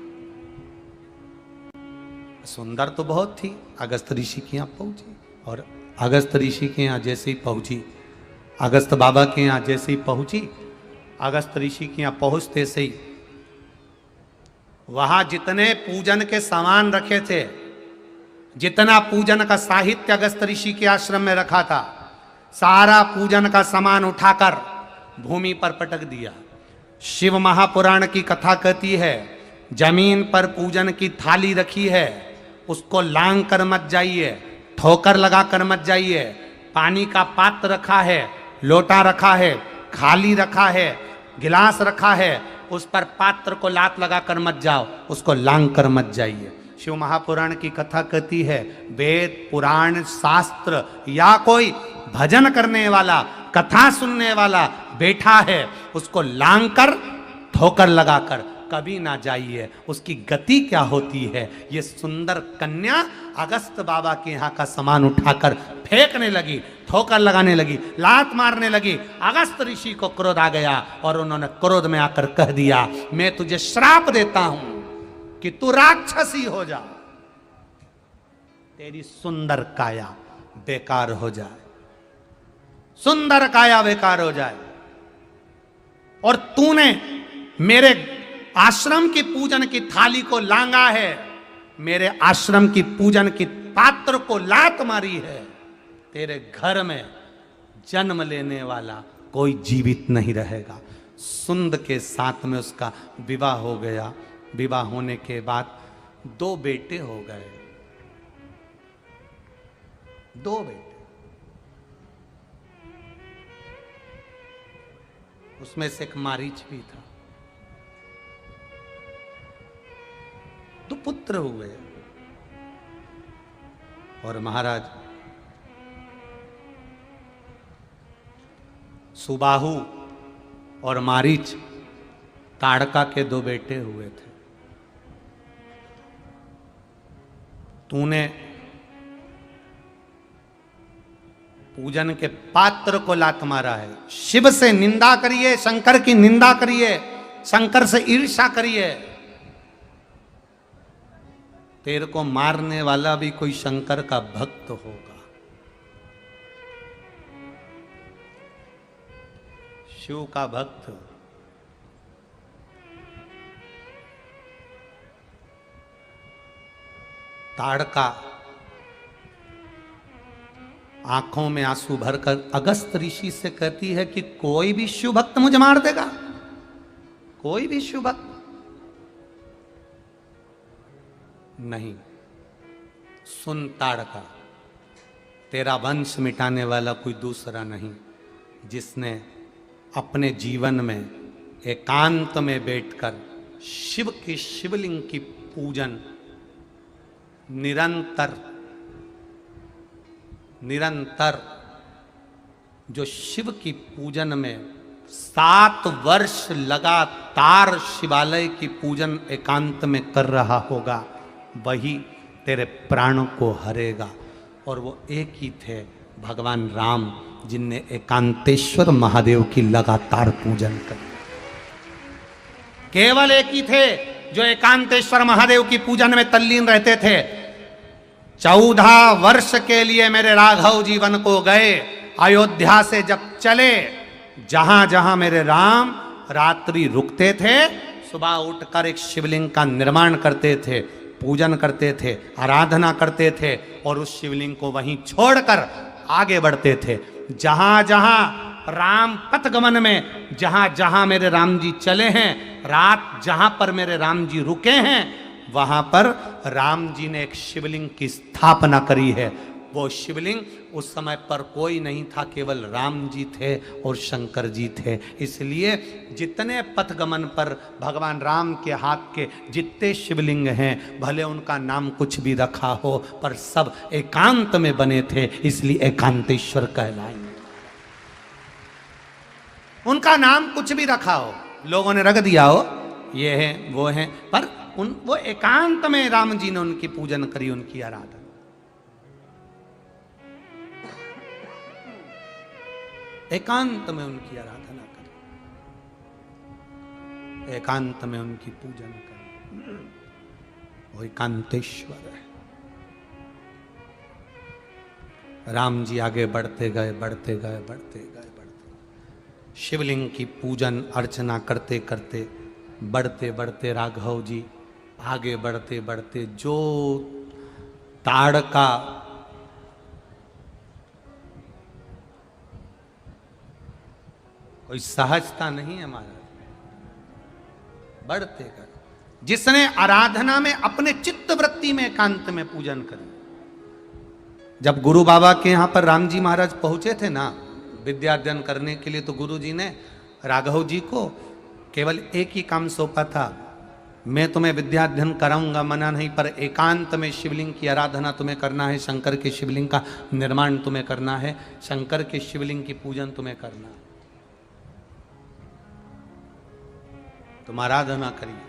सुंदर तो बहुत थी, अगस्त ऋषि के यहां पहुंची। और अगस्त ऋषि के यहाँ जैसे ही पहुंची, अगस्त बाबा के यहाँ जैसे ही पहुंची, अगस्त ऋषि के यहाँ पहुंचते से ही वहां जितने पूजन के सामान रखे थे, जितना पूजन का साहित्य अगस्त ऋषि के आश्रम में रखा था, सारा पूजन का सामान उठाकर भूमि पर पटक दिया। शिव महापुराण की कथा कहती है, जमीन पर पूजन की थाली रखी है, उसको लांग कर मत जाइए, ठोकर लगा कर मत जाइए। पानी का पात्र रखा है, लोटा रखा है, खाली रखा है, गिलास रखा है, उस पर पात्र को लात लगा कर मत जाओ, उसको लांग कर मत जाइए। शिव महापुराण की कथा कहती है, वेद पुराण शास्त्र या कोई भजन करने वाला, कथा सुनने वाला बैठा है, उसको लांग कर ठोकर लगाकर कभी ना जाइए। उसकी गति क्या होती है? ये सुंदर कन्या अगस्त बाबा के यहाँ का सामान उठाकर फेंकने लगी, ठोकर लगाने लगी, लात मारने लगी। अगस्त ऋषि को क्रोध आ गया और उन्होंने क्रोध में आकर कह दिया, मैं तुझे श्राप देता हूं कि तू राक्षसी हो जा, तेरी सुंदर काया बेकार हो जाए, सुंदर काया बेकार हो जाए। और तूने मेरे आश्रम की पूजन की थाली को लांगा है, मेरे आश्रम की पूजन की पात्र को लात मारी है, तेरे घर में जन्म लेने वाला कोई जीवित नहीं रहेगा। सुंद के साथ में उसका विवाह हो गया। विवाह होने के बाद 2 बेटे हो गए, 2 बेटे। उसमें से एक मारीच भी था। 2 पुत्र हुए। और महाराज सुबाहु और मारीच ताड़का के 2 बेटे हुए थे। तूने पूजन के पात्र को लात मारा है। शिव से निंदा करिए, शंकर की निंदा करिए, शंकर से ईर्ष्या करिए। तेरे को मारने वाला भी कोई शंकर का भक्त होगा। शिव का भक्त। ताड़का आंखों में आंसू भरकर अगस्त ऋषि से कहती है कि कोई भी शिव भक्त मुझे मार देगा, कोई भी शिव भक्त नहीं। सुन ताड़का, तेरा वंश मिटाने वाला कोई दूसरा नहीं, जिसने अपने जीवन में एकांत में बैठकर शिव की शिवलिंग की पूजन निरंतर जो शिव की पूजन में 7 वर्ष लगातार शिवालय की पूजन एकांत में कर रहा होगा, वही तेरे प्राणों को हरेगा। और वो एक ही थे, भगवान राम, जिनने एकांतेश्वर महादेव की लगातार पूजन कर। केवल एक ही थे जो एकांतेश्वर महादेव की पूजन में तल्लीन रहते थे। 14 वर्ष के लिए मेरे राघव जीवन को गए। अयोध्या से जब चले, जहां जहां मेरे राम रात्रि रुकते थे, सुबह उठकर एक शिवलिंग का निर्माण करते थे, पूजन करते थे, आराधना करते थे और उस शिवलिंग को वहीं छोड़कर आगे बढ़ते थे। जहां जहां राम पथ गमन में, जहां जहां मेरे राम जी चले हैं, रात जहां पर मेरे राम जी रुके हैं, वहां पर राम जी ने एक शिवलिंग की स्थापना करी है। वो शिवलिंग उस समय पर कोई नहीं था, केवल राम जी थे और शंकर जी थे। इसलिए जितने पथगमन पर भगवान राम के हाथ के जितने शिवलिंग हैं, भले उनका नाम कुछ भी रखा हो, पर सब एकांत में बने थे, इसलिए एकांतेश्वर कहलाएंगे। उनका नाम कुछ भी रखा हो, लोगों ने रख दिया हो, ये है वो है, पर वो एकांत में राम जी ने उनकी पूजन करी, उनकी आराधना। एकांत में उनकी आराधना करें, एकांत में उनकी पूजन करें। वो एकांतेश्वर है। राम जी आगे बढ़ते गए, बढ़ते गए, बढ़ते गए, बढ़ते गए। शिवलिंग की पूजन अर्चना करते करते बढ़ते बढ़ते राघव जी आगे बढ़ते बढ़ते जो ताड़का कोई सहजता नहीं है महाराज, बढ़ते कर, जिसने आराधना में अपने चित्त वृत्ति में एकांत में पूजन करी। जब गुरु बाबा के यहाँ पर राम जी महाराज पहुंचे थे ना विद्यार्जन करने के लिए, तो गुरु जी ने राघव जी को केवल एक ही काम सौंपा था, मैं तुम्हें विद्याध्ययन कराऊंगा, मना नहीं, पर एकांत में शिवलिंग की आराधना तुम्हें करना है, शंकर के शिवलिंग का निर्माण तुम्हें करना है, शंकर के शिवलिंग की पूजन तुम्हें करना है। तुम आराधना करिए,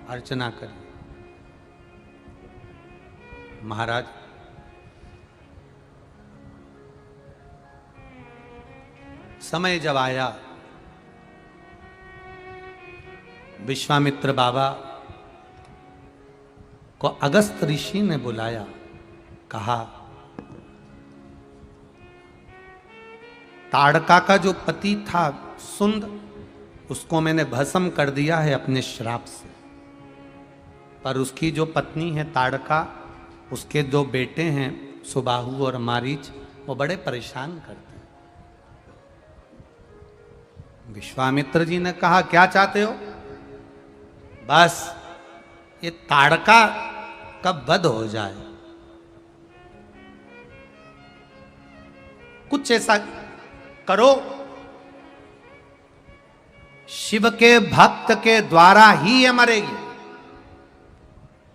अर्चना करिए। महाराज समय जब आया, विश्वामित्र बाबा को अगस्त ऋषि ने बुलाया, कहा ताड़का का जो पति था सुंद, उसको मैंने भस्म कर दिया है अपने श्राप से, पर उसकी जो पत्नी है ताड़का, उसके दो बेटे हैं सुबाहु और मारीच, वो बड़े परेशान करते हैं। विश्वामित्र जी ने कहा क्या चाहते हो? बस ये ताड़का का वध हो जाए, कुछ ऐसा करो शिव के भक्त के द्वारा ही ये मरेगी,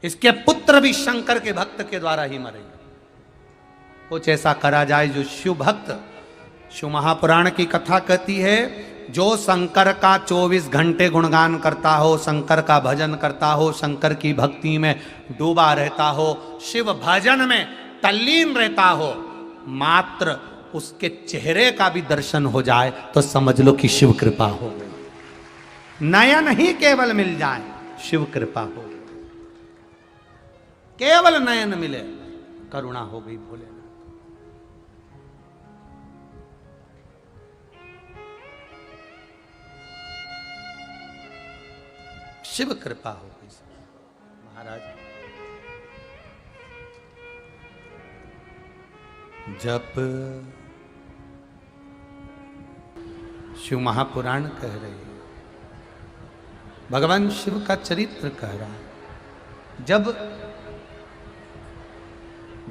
इसके पुत्र भी शंकर के भक्त के द्वारा ही मरेंगे। कुछ ऐसा करा जाए जो शिव भक्त, शिव महापुराण की कथा कहती है, जो शंकर का 24 घंटे गुणगान करता हो, शंकर का भजन करता हो, शंकर की भक्ति में डूबा रहता हो, शिव भजन में तल्लीन रहता हो, मात्र उसके चेहरे का भी दर्शन हो जाए तो समझ लो कि शिव कृपा हो गई। नयन ही केवल मिल जाए, शिव कृपा हो गई। केवल नयन मिले, करुणा हो गई भोलेनाथ। शिव कृपा हो गई। महाराज जब शिव महापुराण कह रहे हैं, भगवान शिव का चरित्र कह रहा है, जब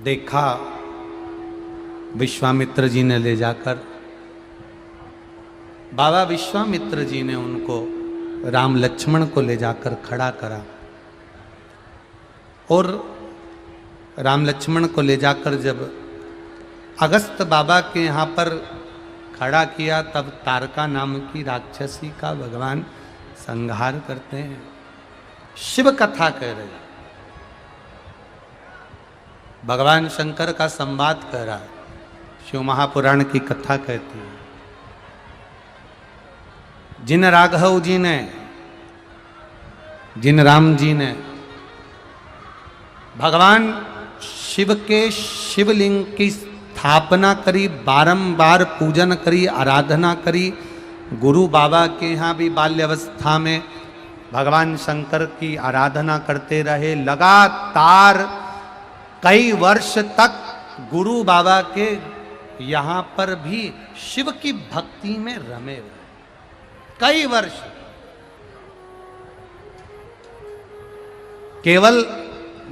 देखा विश्वामित्र जी ने ले जाकर, बाबा विश्वामित्र जी ने उनको राम लक्ष्मण को ले जाकर खड़ा करा, और राम लक्ष्मण को ले जाकर जब अगस्त बाबा के यहाँ पर खड़ा किया, तब तारका नाम की राक्षसी का भगवान संहार करते हैं। शिव कथा कह रहे हैं, भगवान शंकर का संवाद कह रहा है, शिव महापुराण की कथा कहती है। जिन राघव जी ने, जिन राम जी ने भगवान शिव के शिवलिंग की स्थापना करी, बारंबार पूजन करी, आराधना करी, गुरु बाबा के यहाँ भी बाल्यावस्था में भगवान शंकर की आराधना करते रहे, लगातार कई वर्ष तक गुरु बाबा के यहाँ पर भी शिव की भक्ति में रमे हुए, कई वर्ष। केवल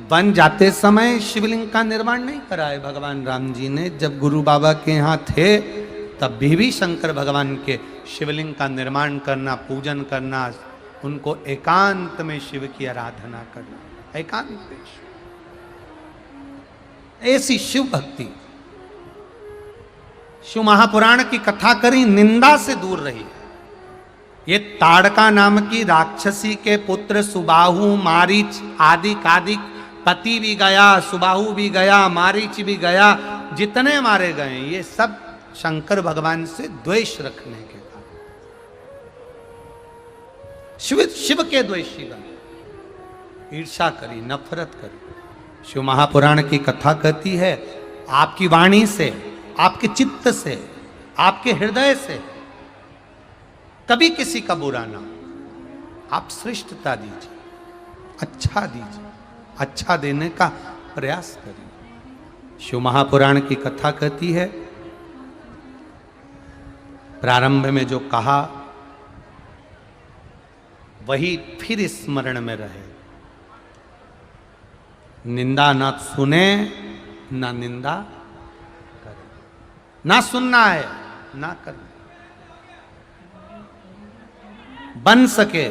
बन जाते समय शिवलिंग का निर्माण नहीं कराए भगवान राम जी ने, जब गुरु बाबा के यहाँ थे तब भी शंकर भगवान के शिवलिंग का निर्माण करना, पूजन करना, उनको एकांत में शिव की आराधना करना, एकांत में। ऐसी शिव भक्ति, शिव महापुराण की कथा करी, निंदा से दूर रही। ये ताड़का नाम की राक्षसी के पुत्र सुबाहु, मारीच आदि कादिक पति भी गया, सुबाहु भी गया, मारीच भी गया, जितने मारे गए ये सब शंकर भगवान से द्वेष रखने के कारण, शिव के द्वेषी बने, ईर्षा करी, नफरत करी। शिव महापुराण की कथा कहती है, आपकी वाणी से, आपके चित्त से, आपके हृदय से कभी किसी का बुरा ना, आप श्रेष्ठता दीजिए, अच्छा दीजिए, अच्छा देने का प्रयास करिए। शिव महापुराण की कथा कहती है, प्रारंभ में जो कहा वही फिर स्मरण में रहे, निंदा ना सुने ना निंदा करे, ना सुनना है ना करना, बन सके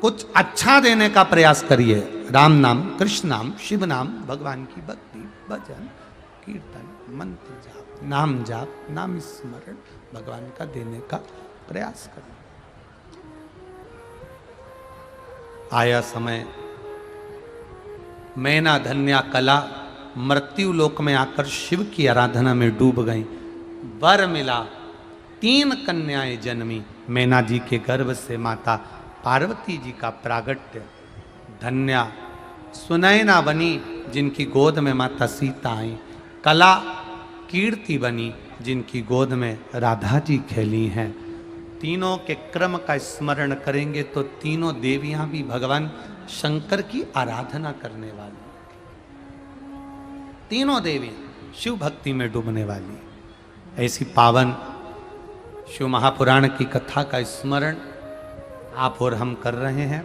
कुछ अच्छा देने का प्रयास करिए। राम नाम, कृष्ण नाम, शिव नाम, भगवान की भक्ति, भजन, कीर्तन, मंत्र जाप, नाम जाप, नाम स्मरण, भगवान का देने का प्रयास करिए। आया समय, मैना धन्या कला मृत्यु लोक में आकर शिव की आराधना में डूब गई। वर मिला, 3 कन्याएं जन्मी। मैना जी के गर्भ से माता पार्वती जी का प्रागट्य। धन्या सुनैना बनी, जिनकी गोद में माता सीता आई। कला कीर्ति बनी, जिनकी गोद में राधा जी खेली हैं। तीनों के क्रम का स्मरण करेंगे तो तीनों देवियां भी भगवान शंकर की आराधना करने वाली। तीनों देवियां शिव भक्ति में डूबने वाली। ऐसी पावन शिव महापुराण की कथा का स्मरण आप और हम कर रहे हैं।